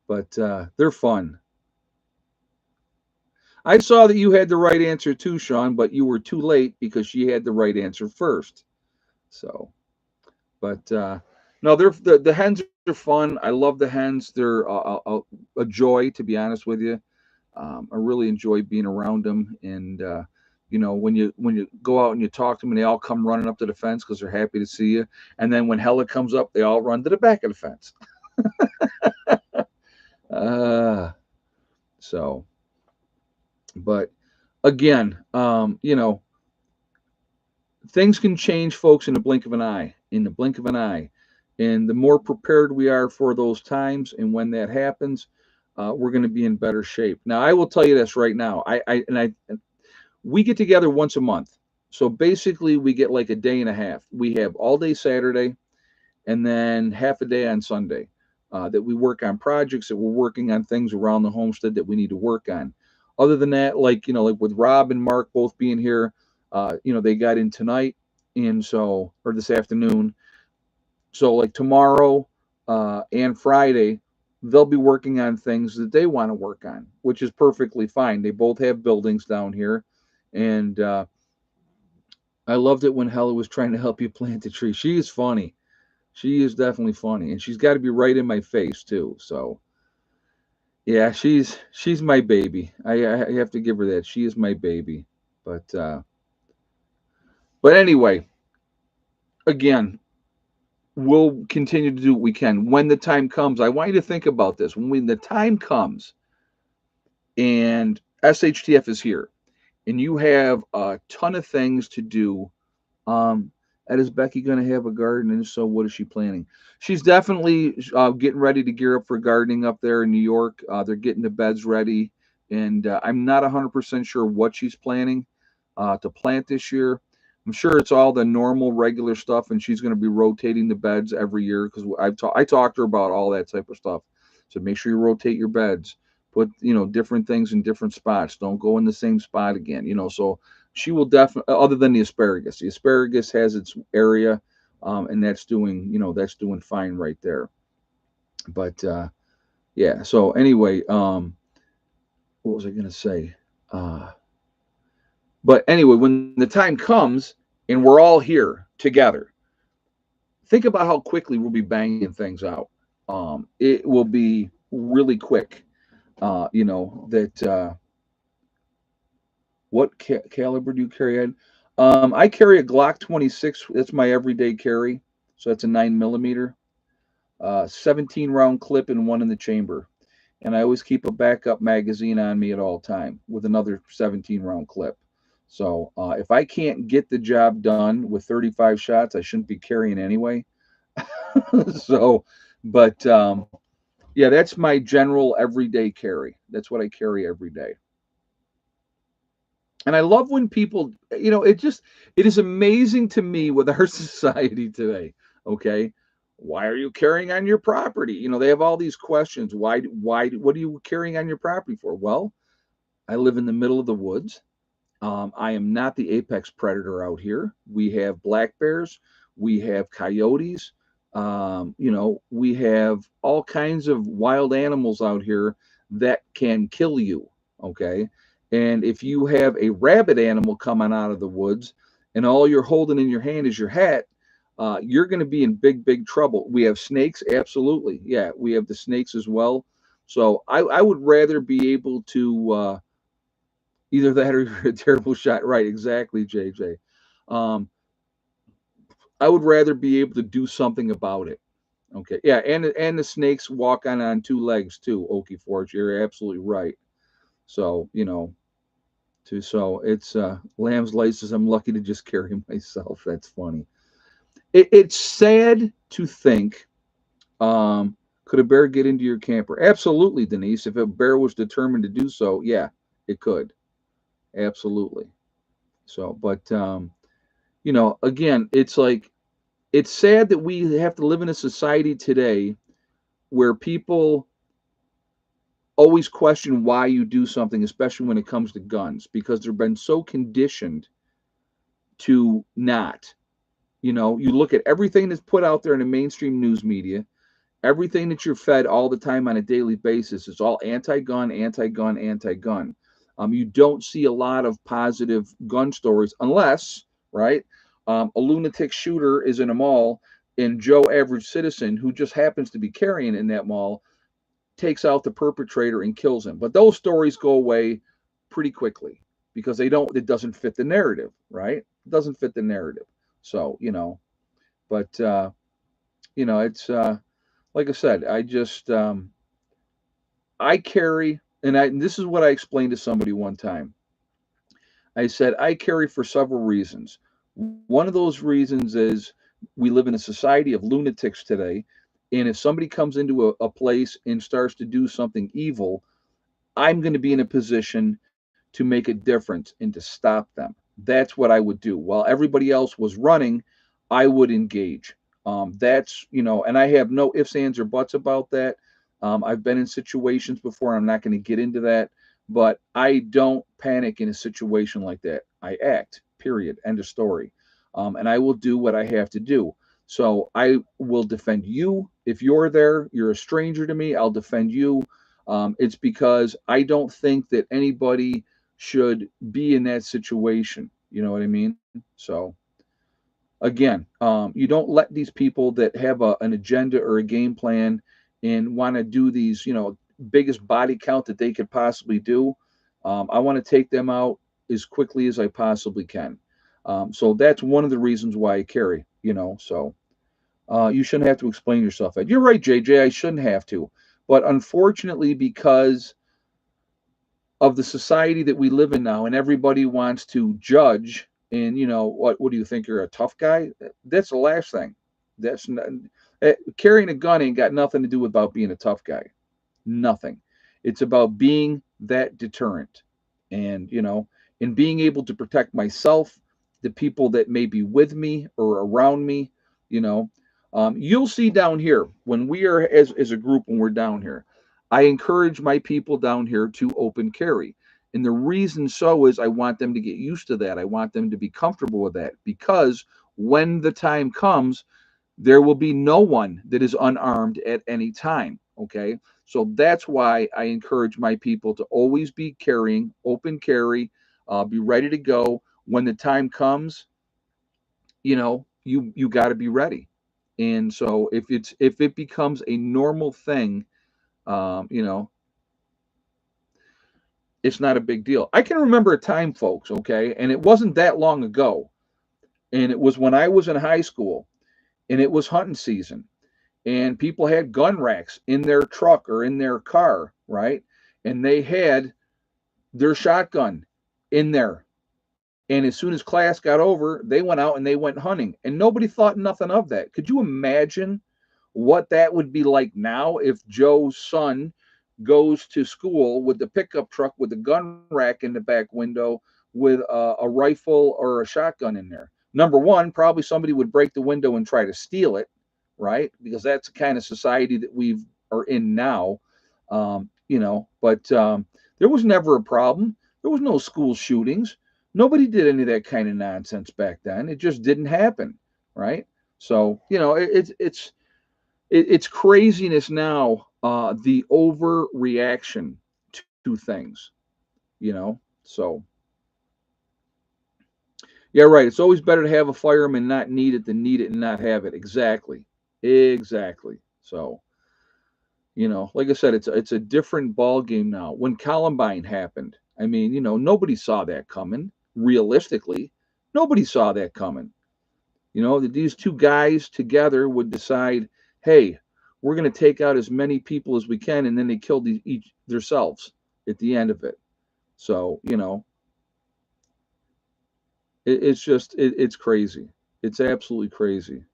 but they're fun. I saw that you had the right answer too, Sean, but you were too late because she had the right answer first. So, but no, the hens are fun. I love the hens. They're a joy, to be honest with you. I really enjoy being around them, and when you go out and you talk to them, and they all come running up to the fence because they're happy to see you. And then when Hella comes up, they all run to the back of the fence. uh, so, but again, things can change, folks, in the blink of an eye. In the blink of an eye, and the more prepared we are for those times, and when that happens, we're going to be in better shape. Now, I will tell you this right now. We get together once a month. So basically, we get like a day and a half. We have all day Saturday and then half a day on Sunday that we work on projects, that we're working on things around the homestead that we need to work on. Other than that, like, like with Rob and Mark both being here, they got in tonight, and so, or this afternoon. So, like tomorrow and Friday, they'll be working on things that they want to work on, which is perfectly fine. They both have buildings down here, and I loved it when Hella was trying to help you plant a tree. She is funny. She is definitely funny, and she's got to be right in my face too. So yeah, she's my baby. I have to give her that. She is my baby. But anyway, again, we'll continue to do what we can when the time comes. I want you to think about this. When the time comes and SHTF is here, and you have a ton of things to do. Um, and is Becky going to have a garden? And so, what is she planning? She's definitely getting ready to gear up for gardening up there in New York. They're getting the beds ready, and I'm not 100% sure what she's planning to plant this year. I'm sure it's all the normal, regular stuff, and she's going to be rotating the beds every year because I talked to her about all that type of stuff. So make sure you rotate your beds. Put different things in different spots. Don't go in the same spot again. So she will definitely, other than the asparagus. The asparagus has its area, and that's doing fine right there. But yeah. So anyway, what was I gonna say? Uh, but anyway, when the time comes and we're all here together, think about how quickly we'll be banging things out. It will be really quick. That what caliber do you carry in? I carry a Glock 26. That's my everyday carry. So that's a 9 millimeter, 17 round clip and one in the chamber. And I always keep a backup magazine on me at all time with another 17 round clip. So if I can't get the job done with 35 shots, I shouldn't be carrying anyway. So, but yeah, that's my general everyday carry. That's what I carry every day. And I love when people, it is amazing to me with our society today. Okay. Why are you carrying on your property? They have all these questions. What are you carrying on your property for? Well, I live in the middle of the woods. I am not the apex predator out here. We have black bears, we have coyotes, we have all kinds of wild animals out here that can kill you. Okay. And if you have a rabid animal coming out of the woods and all you're holding in your hand is your hat, you're going to be in big, big trouble. We have snakes, absolutely. Yeah, we have the snakes as well. So I would rather be able to either that or you're a terrible shot. Right, exactly, JJ. Um, I would rather be able to do something about it. Okay, yeah, and the snakes walk on two legs too. Okie Forge, you're absolutely right. So so it's lamb's laces. I'm lucky to just carry myself. That's funny. It's sad to think. Could a bear get into your camper? Absolutely, Denise. If a bear was determined to do so, yeah, it could. Absolutely. So, but again, it's like it's sad that we have to live in a society today where people always question why you do something, especially when it comes to guns, because they've been so conditioned to not. You look at everything that's put out there in the mainstream news media, everything that you're fed all the time on a daily basis is all anti-gun, anti-gun, anti-gun. You don't see a lot of positive gun stories unless, right, a lunatic shooter is in a mall and Joe Average Citizen, who just happens to be carrying in that mall, takes out the perpetrator and kills him. But those stories go away pretty quickly because it doesn't fit the narrative, right? It doesn't fit the narrative. So, but, it's, like I said, I carry, and this is what I explained to somebody one time. I said, I carry for several reasons. One of those reasons is we live in a society of lunatics today. And if somebody comes into a place and starts to do something evil, I'm going to be in a position to make a difference and to stop them. That's what I would do. While everybody else was running, I would engage. And I have no ifs, ands, or buts about that. I've been in situations before. I'm not going to get into that, but I don't panic in a situation like that. I act, period. End of story. And I will do what I have to do. So I will defend you. If you're there, you're a stranger to me, I'll defend you. It's because I don't think that anybody should be in that situation. You know what I mean? So again, you don't let these people that have an agenda or a game plan and want to do these, biggest body count that they could possibly do. I want to take them out as quickly as I possibly can. So that's one of the reasons why I carry. So you shouldn't have to explain yourself. Ed. You're right, JJ. I shouldn't have to, but unfortunately, because of the society that we live in now, and everybody wants to judge. And what do you think? You're a tough guy? That's the last thing. That's not, carrying a gun ain't got nothing to do about being a tough guy. Nothing. It's about being that deterrent, and and being able to protect myself, the people that may be with me or around me. You know, you'll see down here when we are as a group when we're down here. I encourage my people down here to open carry. And the reason so is I want them to get used to that. I want them to be comfortable with that because when the time comes, there will be no one that is unarmed at any time. Okay. So that's why I encourage my people to always be carrying, open carry, be ready to go. When the time comes, you got to be ready. And so if it becomes a normal thing, um, you know, it's not a big deal. I can remember a time, folks, okay, and it wasn't that long ago, and it was when I was in high school, and it was hunting season, and people had gun racks in their truck or in their car, right? And they had their shotgun in there. And as soon as class got over, they went out and they went hunting, and nobody thought nothing of that. Could you imagine what that would be like now if Joe's son goes to school with the pickup truck with the gun rack in the back window with a rifle or a shotgun in there? Number one, probably somebody would break the window and try to steal it, right? Because that's the kind of society that we are in now. But there was never a problem. There was no school shootings. Nobody did any of that kind of nonsense back then. It just didn't happen, right? So it's craziness now. The overreaction to things, So yeah, right. It's always better to have a fireman and not need it than need it and not have it. Exactly, exactly. So like I said, it's a different ball game now. When Columbine happened, I mean, nobody saw that coming. Realistically, nobody saw that coming. That these two guys together would decide, hey, we're going to take out as many people as we can, and then they killed each themselves at the end of it. So it's just it's crazy. It's absolutely crazy.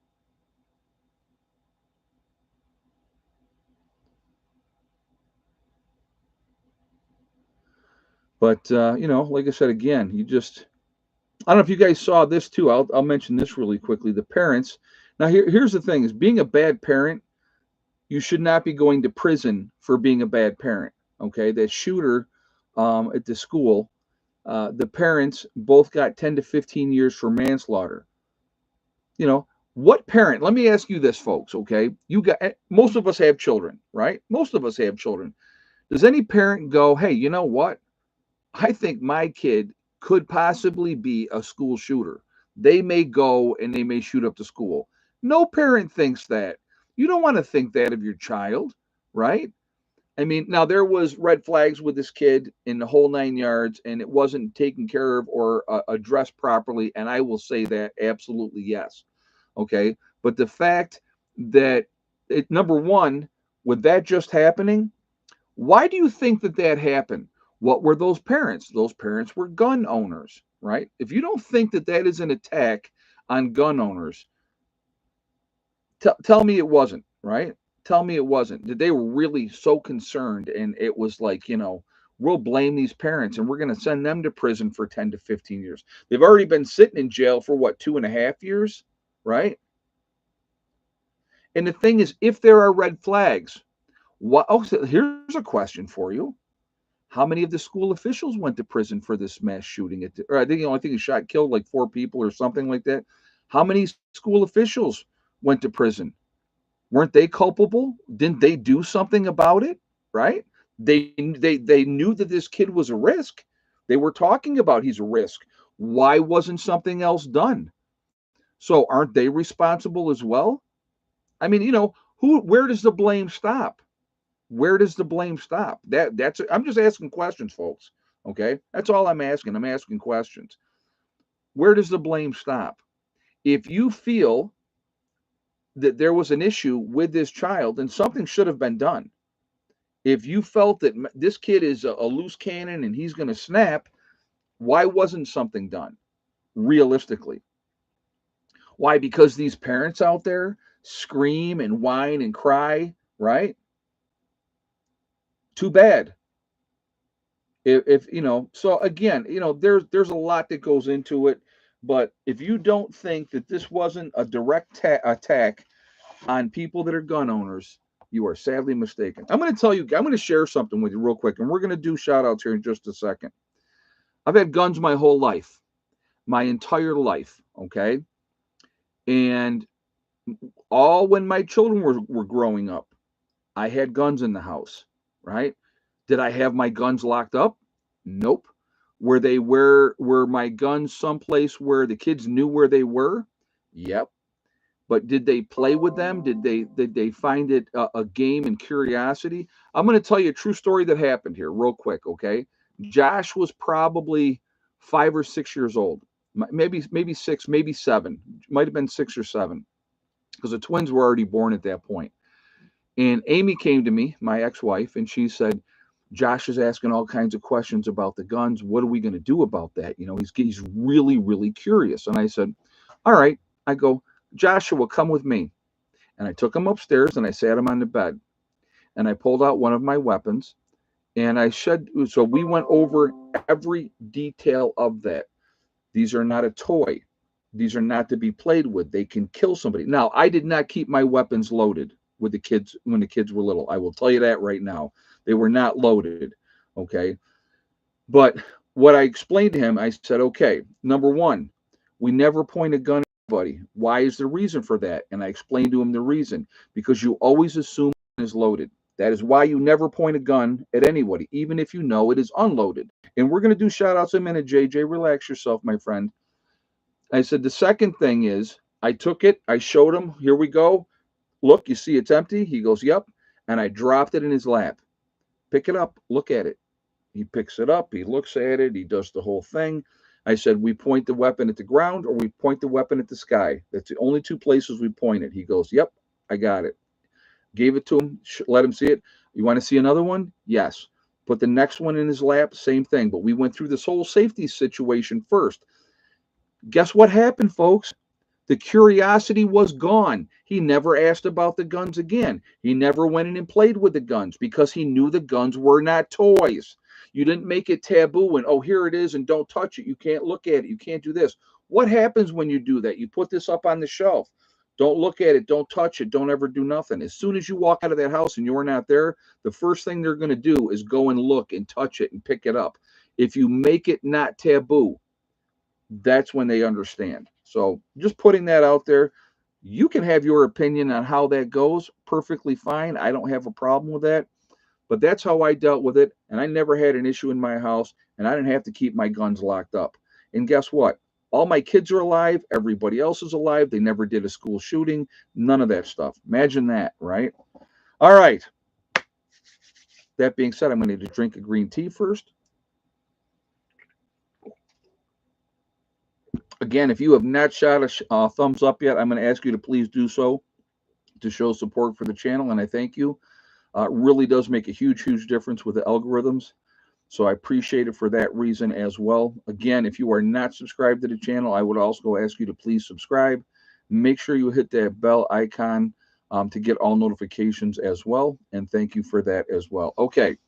But like I said again, I don't know if you guys saw this too. I'll mention this really quickly. The parents. Now here's the thing: is being a bad parent, you should not be going to prison for being a bad parent. Okay, that shooter at the school, the parents both got 10 to 15 years for manslaughter. You know, what parent? Let me ask you this, folks. Okay, most of us have children, right? Most of us have children. Does any parent go, hey, you know what? I think my kid could possibly be a school shooter. They may go and they may shoot up the school. No parent thinks that. You don't want to think that of your child, right? I mean, now there was red flags with this kid in the whole 9 yards, and it wasn't taken care of or addressed properly. And I will say that absolutely yes. Okay, but the fact that number one, with that just happening, why do you think that happened? What were those parents? Those parents were gun owners. right? If you don't think that that is an attack on gun owners, tell me it wasn't, right? Tell me it wasn't. That they were really so concerned, and it was like, we'll blame these parents and we're going to send them to prison for 10 to 15 years. They've already been sitting in jail for what, 2.5 years, right? And the thing is, if there are red flags, what? Oh, so here's a question for you. How many of the school officials went to prison for this mass shooting? Or I think he shot, killed like 4 people or something like that. How many school officials went to prison? Weren't they culpable? Didn't they do something about it? Right? They knew that this kid was a risk. They were talking about he's a risk. Why wasn't something else done? So aren't they responsible as well? I mean, where does the blame stop? Where does the blame stop? I'm just asking questions, folks. Okay? That's all I'm asking. I'm asking questions. Where does the blame stop? If you feel that there was an issue with this child, then something should have been done. If you felt that this kid is a loose cannon and he's going to snap, why wasn't something done realistically? Why? Because these parents out there scream and whine and cry, right? Too bad. If so again, there's a lot that goes into it, but if you don't think that this wasn't a direct attack on people that are gun owners, you are sadly mistaken. I'm going to share something with you real quick, and we're going to do shout outs here in just a second. I've had guns my whole life, my entire life, okay? And all when my children were growing up, I had guns in the house, right? Did I have my guns locked up? Nope. Were my guns someplace where the kids knew where they were? Yep. But did they play with them? Did they find it a game and curiosity? I'm going to tell you a true story that happened here, real quick. Okay, Josh was probably 5 or 6 years old, maybe six, maybe seven, might have been 6 or 7, because the twins were already born at that point. And Amy came to me, my ex-wife, and she said, Josh is asking all kinds of questions about the guns. What are we going to do about that? He's really, really curious. And I said, all right. I go, Joshua, come with me. And I took him upstairs and I sat him on the bed. And I pulled out one of my weapons. And so we went over every detail of that. These are not a toy. These are not to be played with. They can kill somebody. Now, I did not keep my weapons loaded with the kids when the kids were little. I will tell you that right now. They were not loaded. Okay. But what I explained to him, I said, okay, number one, we never point a gun at anybody. Why is the reason for that? And I explained to him the reason. Because you always assume it is loaded. That is why you never point a gun at anybody, even if you know it is unloaded. And we're going to do shout outs in a minute, JJ. Relax yourself, my friend. I said, the second thing is, I took it, I showed him, here we go. Look, you see it's empty? He goes, yep. And I dropped it in his lap. Pick it up, look at it. He picks it up, he looks at it, he does the whole thing. I said, we point the weapon at the ground or we point the weapon at the sky. That's the only two places we point it. He goes, yep, I got it. Gave it to him, let him see it. You want to see another one? Yes. Put the next one in his lap, same thing. But we went through this whole safety situation first. Guess what happened, folks? The curiosity was gone. He never asked about the guns again. He never went in and played with the guns because he knew the guns were not toys. You didn't make it taboo and, oh, here it is and don't touch it. You can't look at it. You can't do this. What happens when you do that? You put this up on the shelf. Don't look at it. Don't touch it. Don't ever do nothing. As soon as you walk out of that house and you're not there, the first thing they're going to do is go and look and touch it and pick it up. If you make it not taboo, that's when they understand. So just putting that out there. You can have your opinion on how that goes. Perfectly fine. I don't have a problem with that. But that's how I dealt with it. And I never had an issue in my house. And I didn't have to keep my guns locked up. And guess what? All my kids are alive. Everybody else is alive. They never did a school shooting. None of that stuff. Imagine that, right? All right. That being said, I'm going to need to drink a green tea first. Again, if you have not shot a thumbs up yet, I'm going to ask you to please do so to show support for the channel, and I thank you. It really does make a huge, huge difference with the algorithms. So I appreciate it for that reason as well. Again, if you are not subscribed to the channel, I would also ask you to please subscribe. Make sure you hit that bell icon to get all notifications as well. And thank you for that as well. Okay.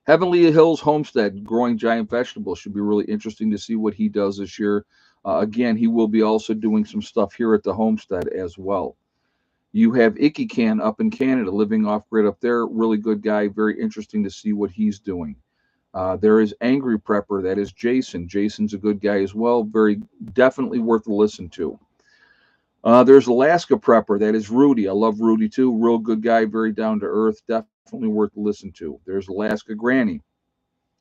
Heavenly Hills Homestead, growing giant vegetables. Should be really interesting to see what he does this year. Again, he will be also doing some stuff here at the homestead as well. You have Icky Can up in Canada, living off grid up there. Really good guy. Very interesting to see what he's doing. There is Angry Prepper. That is Jason. Jason's a good guy as well. Very definitely worth a listen to. There's Alaska Prepper. That is Rudy. I love Rudy too. Real good guy. Very down to earth. Definitely worth to listen to. There's Alaska Granny.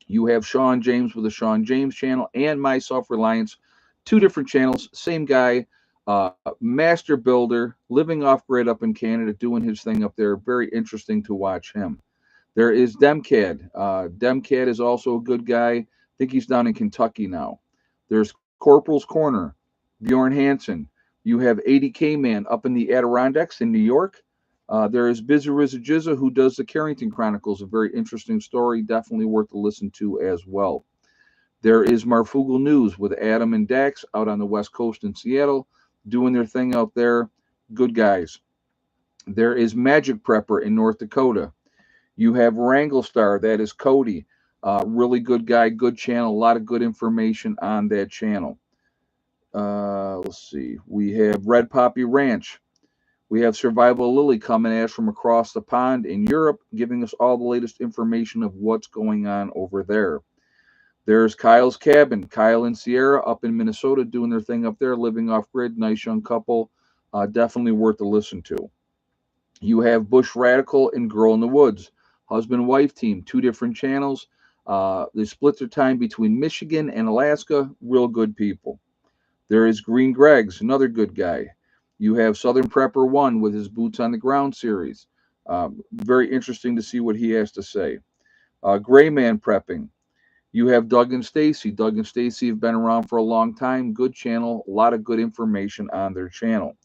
You have Sean James with the Sean James channel and My Self Reliance. Two different channels. Same guy. Master builder. Living off grid up in Canada. Doing his thing up there. Very interesting to watch him. There is Demcad. Demcad is also a good guy. I think he's down in Kentucky now. There's Corporal's Corner, Bjorn Hansen. You have 80K Man up in the Adirondacks in New York. There is Bizza Rizza Jizza, who does the Carrington Chronicles, a very interesting story, definitely worth to listen to as well. There is Marfugal News with Adam and Dax out on the West Coast in Seattle, doing their thing out there. Good guys. There is Magic Prepper in North Dakota. You have Wrangle Star, that is Cody. Really good guy, good channel, a lot of good information on that channel. Let's see. We have Red Poppy Ranch. We have Survival Lily coming at us from across the pond in Europe, giving us all the latest information of what's going on over there. There's Kyle's Cabin. Kyle and Sierra up in Minnesota doing their thing up there, living off grid. Nice young couple. Definitely worth to listen to. You have Bush Radical and Girl in the Woods. Husband-wife team, two different channels. They split their time between Michigan and Alaska. Real good people. There is Green Greg's, another good guy. You have Southern Prepper 1 with his Boots on the Ground series. Very interesting to see what he has to say. Gray Man Prepping. You have Doug and Stacy. Doug and Stacy have been around for a long time. Good channel. A lot of good information on their channel.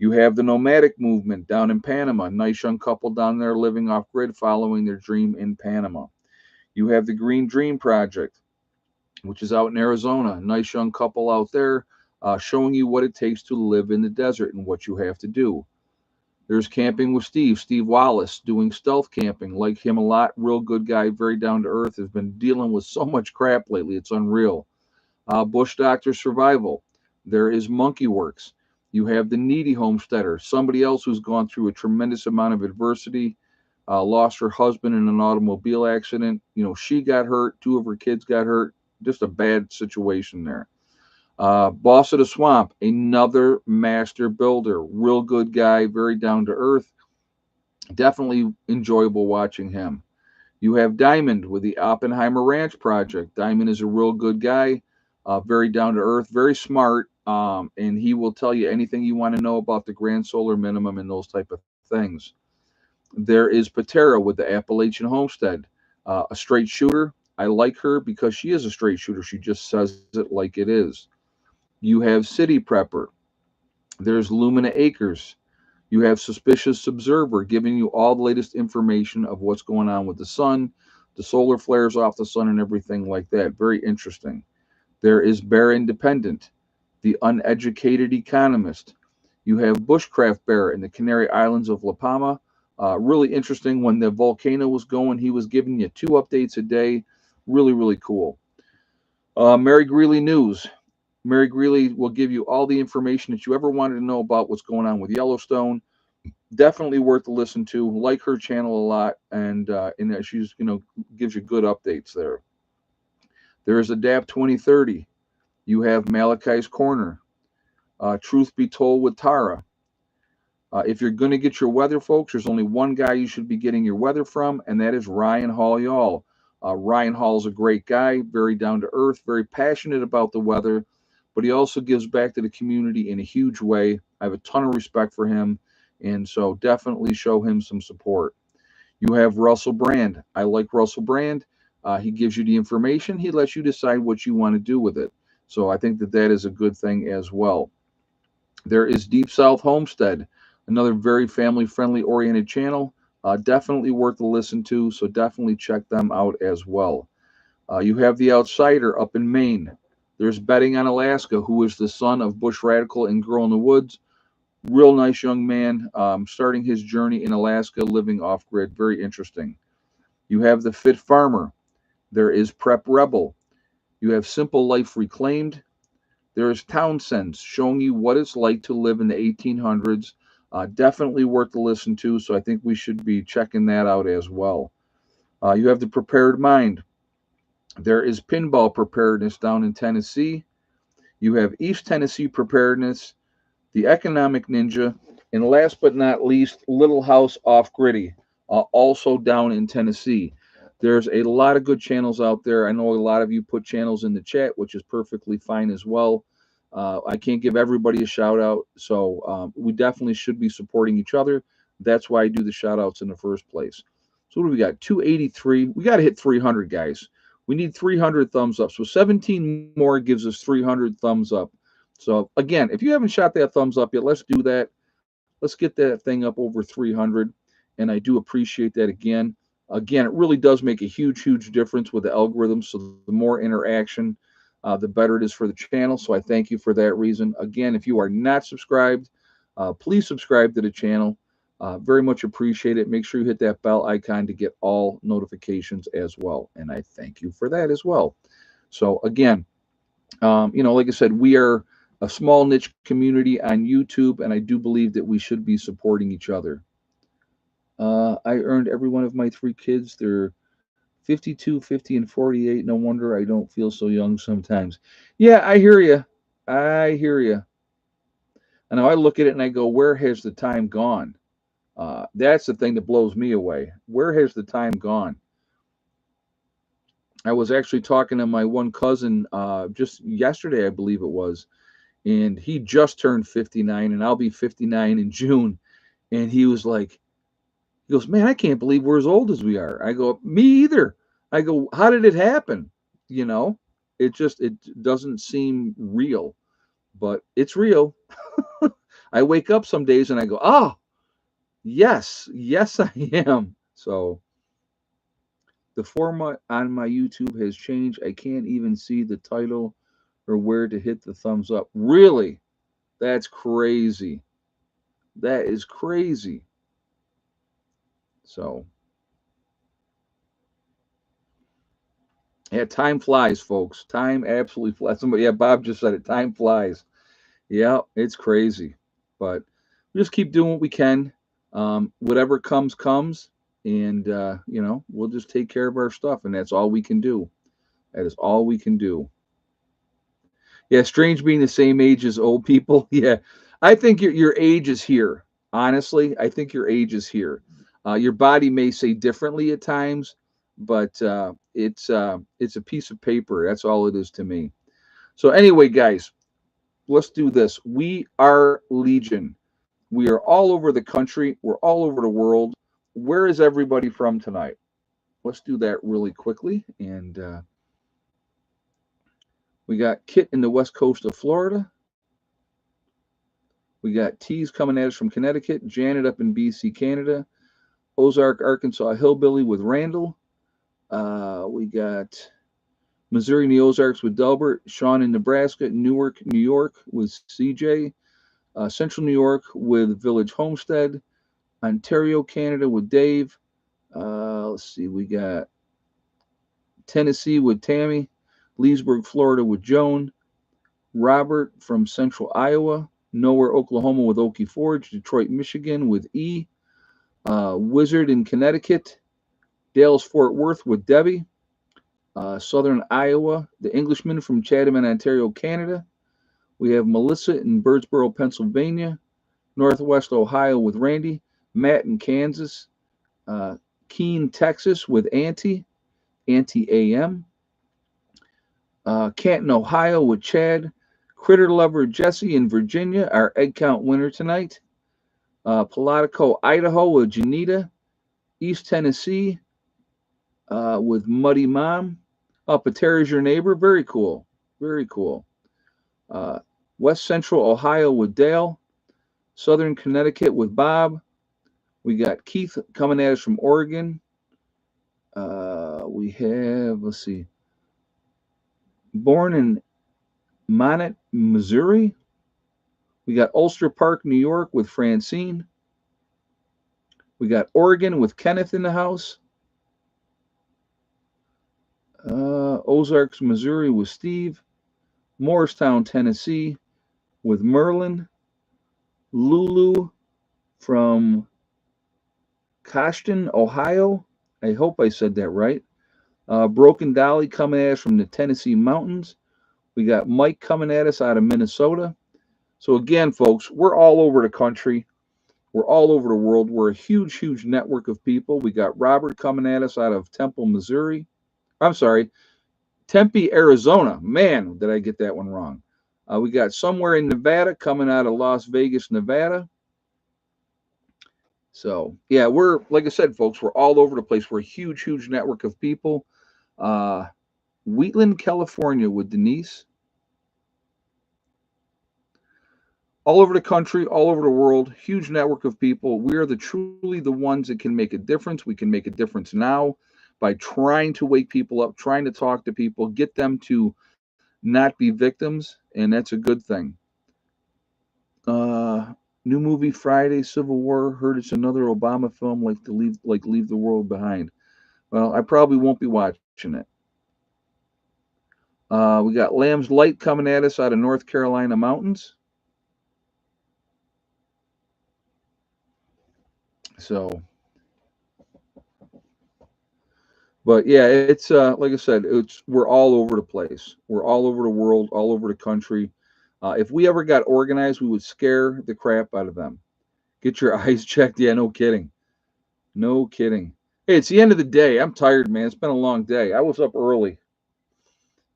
You have the Nomadic Movement down in Panama. Nice young couple down there living off grid, following their dream in Panama. You have the Green Dream Project, which is out in Arizona. Nice young couple out there showing you what it takes to live in the desert and what you have to do. There's Camping with Steve Wallace, doing stealth camping. Like him a lot. Real good guy, very down to earth. Has been dealing with so much crap lately. It's unreal. Bush Doctor Survival. There is Monkey Works. You have the Needy Homesteader, somebody else who's gone through a tremendous amount of adversity, lost her husband in an automobile accident. You know, she got hurt. Two of her kids got hurt. Just a bad situation there. Boss of the Swamp, another master builder. Real good guy, very down to earth. Definitely enjoyable watching him. You have Diamond with the Oppenheimer Ranch Project. Diamond is a real good guy, very down to earth, very smart, and he will tell you anything you want to know about the Grand Solar Minimum and those type of things. There is Patera with the Appalachian Homestead, a straight shooter. I like her because she is a straight shooter. She just says it like it is. You have City Prepper. There's Lumina Acres. You have Suspicious Observer, giving you all the latest information of what's going on with the sun, the solar flares off the sun, and everything like that. Very interesting. There is Bear Independent, the Uneducated Economist. You have Bushcraft Bear in the Canary Islands of La Palma. Really interesting. When the volcano was going, he was giving you 2 updates a day. Really, really cool. Mary Greeley News. Mary Greeley will give you all the information that you ever wanted to know about what's going on with Yellowstone. Definitely worth to listen to. Like her channel a lot, and in that she's gives you good updates there. There is Adapt 2030. You have Malachi's Corner. Truth Be Told with Tara. If you're going to get your weather, folks, there's only one guy you should be getting your weather from, and that is Ryan Hall Y'all. Ryan Hall's a great guy, very down to earth, very passionate about the weather, but he also gives back to the community in a huge way. I have a ton of respect for him, and so definitely show him some support. You have Russell Brand. I like Russell Brand. He gives you the information. He lets you decide what you want to do with it. So I think that that is a good thing as well. There is Deep South Homestead, another very family-friendly oriented channel. Definitely worth a listen to, so definitely check them out as well. You have The Outsider up in Maine. There's Betting on Alaska, who is the son of Bush Radical and Girl in the Woods. Real nice young man, starting his journey in Alaska, living off grid. Very interesting. You have The Fit Farmer. There is Prep Rebel. You have Simple Life Reclaimed. There is Townsend, showing you what it's like to live in the 1800s. Definitely worth to listen to, so I think we should be checking that out as well. You have The Prepared Mind. There is Pinball Preparedness down in Tennessee. You have East Tennessee Preparedness, The Economic Ninja, and last but not least, Little House Off Gritty, also down in Tennessee. There's a lot of good channels out there. I know a lot of you put channels in the chat, which is perfectly fine as well. I can't give everybody a shout out, so we definitely should be supporting each other. That's why I do the shout outs in the first place. So, what do we got? 283. We got to hit 300, guys. We need 300 thumbs up. So, 17 more gives us 300 thumbs up. So, again, if you haven't shot that thumbs up yet, let's do that. Let's get that thing up over 300. And I do appreciate that again. Again, it really does make a huge, huge difference with the algorithm. So, the more interaction, the better it is for the channel. So I thank you for that reason. Again, if you are not subscribed, please subscribe to the channel. Very much appreciate it. Make sure you hit that bell icon to get all notifications as well. And I thank you for that as well. So again, like I said, we are a small niche community on YouTube, and I do believe that we should be supporting each other. I earned every one of my three kids. They're 52, 50, and 48. No wonder I don't feel so young sometimes. Yeah, I hear you. I hear you. And now I look at it and I go, where has the time gone? That's the thing that blows me away. Where has the time gone? I was actually talking to my one cousin just yesterday, I believe it was, and he just turned 59, and I'll be 59 in June. And he goes, man, I can't believe we're as old as we are. I go, me either. I go, how did it happen? You know, it doesn't seem real, but it's real. I wake up some days and I go, oh, yes, I am. So the format on my YouTube has changed. I can't even see the title or where to hit the thumbs up. Really? That's crazy. That is crazy. So, yeah, time flies, folks. Time absolutely flies. Somebody, yeah, Bob just said it. Time flies. Yeah, it's crazy, but we just keep doing what we can. Whatever comes, comes, and we'll just take care of our stuff, and that's all we can do. That is all we can do. Yeah, strange being the same age as old people. Yeah, I think your age is here. Honestly, I think your age is here. Your body may say differently at times, but it's a piece of paper. That's all it is to me. So anyway, guys, let's do this. We are Legion. We are all over the country. We're all over the world. Where is everybody from tonight? Let's do that really quickly. And we got Kit in the west coast of Florida. We got T's coming at us from Connecticut. Janet up in BC, Canada. Ozark, Arkansas, Hillbilly with Randall. We got Missouri in the Ozarks with Delbert. Sean in Nebraska. Newark, New York with CJ. Central New York with Village Homestead. Ontario, Canada with Dave. Let's see, we got Tennessee with Tammy. Leesburg, Florida with Joan. Robert from Central Iowa. Nowhere, Oklahoma with Okie Forge. Detroit, Michigan with E. Wizard in Connecticut. Dallas, Fort Worth with Debbie. Southern Iowa, the Englishman from Chatham and Ontario, Canada. We have Melissa in Birdsboro, Pennsylvania. Northwest Ohio with Randy. Matt in Kansas. Keene, Texas with Auntie AM. Canton, Ohio with Chad. Critter Lover Jesse in Virginia, our egg count winner tonight. Palatico, Idaho with Janita. East Tennessee with Muddy Mom. Paterra's your neighbor. Very cool. Very cool. West Central Ohio with Dale. Southern Connecticut with Bob. We got Keith coming at us from Oregon. We have, let's see, born in Monett, Missouri. We got Ulster Park, New York with Francine. We got Oregon with Kenneth in the house. Ozarks, Missouri with Steve. Morristown, Tennessee with Merlin. Lulu from Coston, Ohio. I hope I said that right. Broken Dolly coming at us from the Tennessee mountains. We got Mike coming at us out of Minnesota. So again, folks, we're all over the country. We're all over the world. We're a huge, huge network of people. We got Robert coming at us out of Temple, Missouri. I'm sorry, Tempe, Arizona. Man, did I get that one wrong. We got somewhere in Nevada coming out of Las Vegas, Nevada. So, yeah, we're, like I said, folks, we're all over the place. We're a huge, huge network of people. Wheatland, California with Denise. All over the country, all over the world, huge network of people. We are truly the ones that can make a difference. We can make a difference now by trying to wake people up, trying to talk to people, get them to not be victims, and that's a good thing. New movie Friday, Civil War. Heard it's another Obama film, like Leave the World Behind. Well, I probably won't be watching it. We got Lamb's Light coming at us out of North Carolina mountains. So, but yeah, it's like I said, we're all over the place. We're all over the world, all over the country. If we ever got organized, we would scare the crap out of them. Get your eyes checked. Yeah, no kidding. No kidding. Hey, it's the end of the day. I'm tired, man. It's been a long day. I was up early,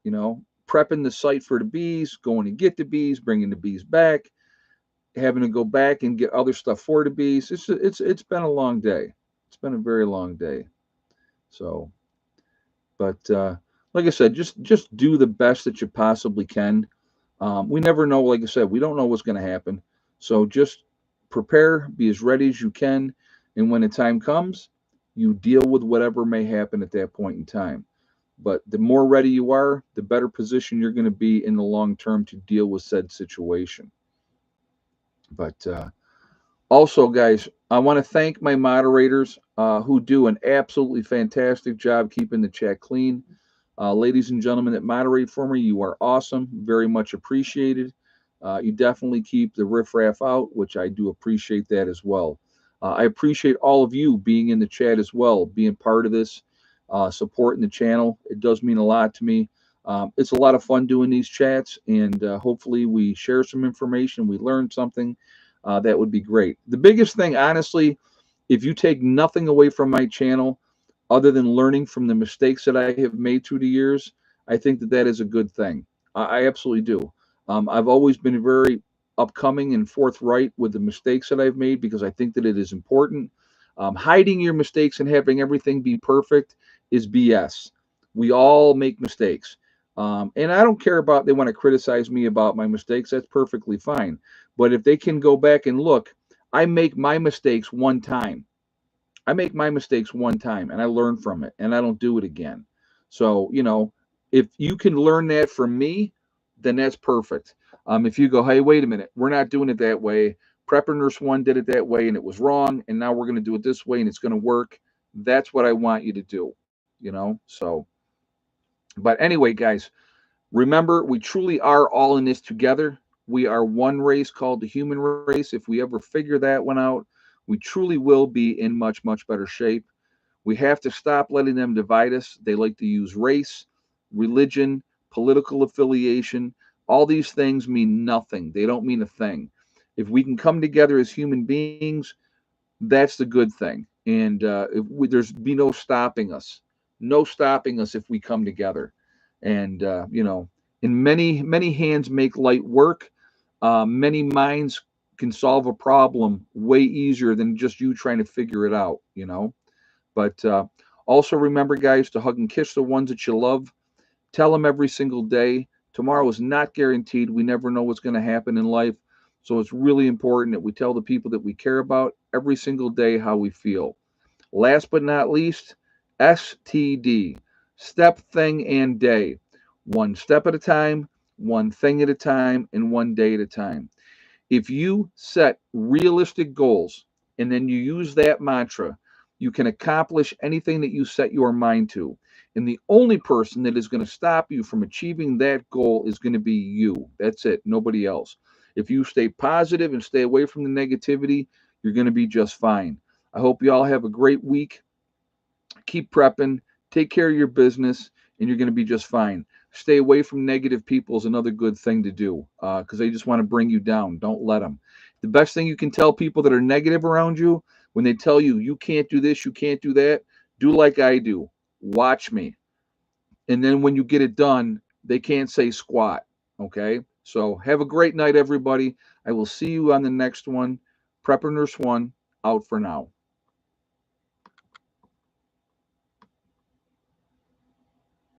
prepping the site for the bees, going to get the bees, bringing the bees back, having to go back and get other stuff for the bees. It's been a long day. It's been a very long day. So, but like I said, just do the best that you possibly can. We never know. Like I said, we don't know what's going to happen. So just prepare, be as ready as you can, and when the time comes, you deal with whatever may happen at that point in time. But the more ready you are, the better position you're going to be in the long term to deal with said situation. But also, guys, I want to thank my moderators who do an absolutely fantastic job keeping the chat clean. Ladies and gentlemen that moderate for me, you are awesome. Very much appreciated. You definitely keep the riffraff out, which I do appreciate that as well. I appreciate all of you being in the chat as well, being part of this, supporting the channel. It does mean a lot to me. It's a lot of fun doing these chats, and hopefully we share some information, we learn something. That would be great. The biggest thing, honestly, if you take nothing away from my channel, other than learning from the mistakes that I have made through the years, I think that is a good thing. I absolutely do. I've always been very upcoming and forthright with the mistakes that I've made because I think that it is important. Hiding your mistakes and having everything be perfect is BS. We all make mistakes. And I don't care about they want to criticize me about my mistakes. That's perfectly fine. But if they can go back and look, I make my mistakes one time. I make my mistakes one time and I learn from it and I don't do it again. So, if you can learn that from me, then that's perfect. If you go, hey, wait a minute, we're not doing it that way. Prepper Nurse One did it that way and it was wrong. And now we're going to do it this way and it's going to work. That's what I want you to do. So, but anyway, guys, remember, we truly are all in this together. We are one race called the human race. If we ever figure that one out, we truly will be in much, much better shape. We have to stop letting them divide us. They like to use race, religion, political affiliation. All these things mean nothing. They don't mean a thing. If we can come together as human beings, that's the good thing. And there's be no stopping us. No stopping us if we come together. And, in many hands make light work. Many minds can solve a problem way easier than just you trying to figure it out. But also remember, guys, to hug and kiss the ones that you love. Tell them every single day. Tomorrow is not guaranteed. We never know what's going to happen in life. So it's really important that we tell the people that we care about every single day how we feel. Last but not least, STD, step, thing, and day. One step at a time, one thing at a time, and one day at a time. If you set realistic goals and then you use that mantra, you can accomplish anything that you set your mind to. And the only person that is going to stop you from achieving that goal is going to be you. That's it, nobody else. If you stay positive and stay away from the negativity, you're going to be just fine. I hope you all have a great week. Keep prepping, take care of your business, and you're going to be just fine. Stay away from negative people is another good thing to do because they just want to bring you down. Don't let them. The best thing you can tell people that are negative around you when they tell you you can't do this, you can't do that, do like I do. Watch me. And then when you get it done, they can't say squat. Okay? So have a great night, everybody. I will see you on the next one. Prepper Nurse 1 out for now.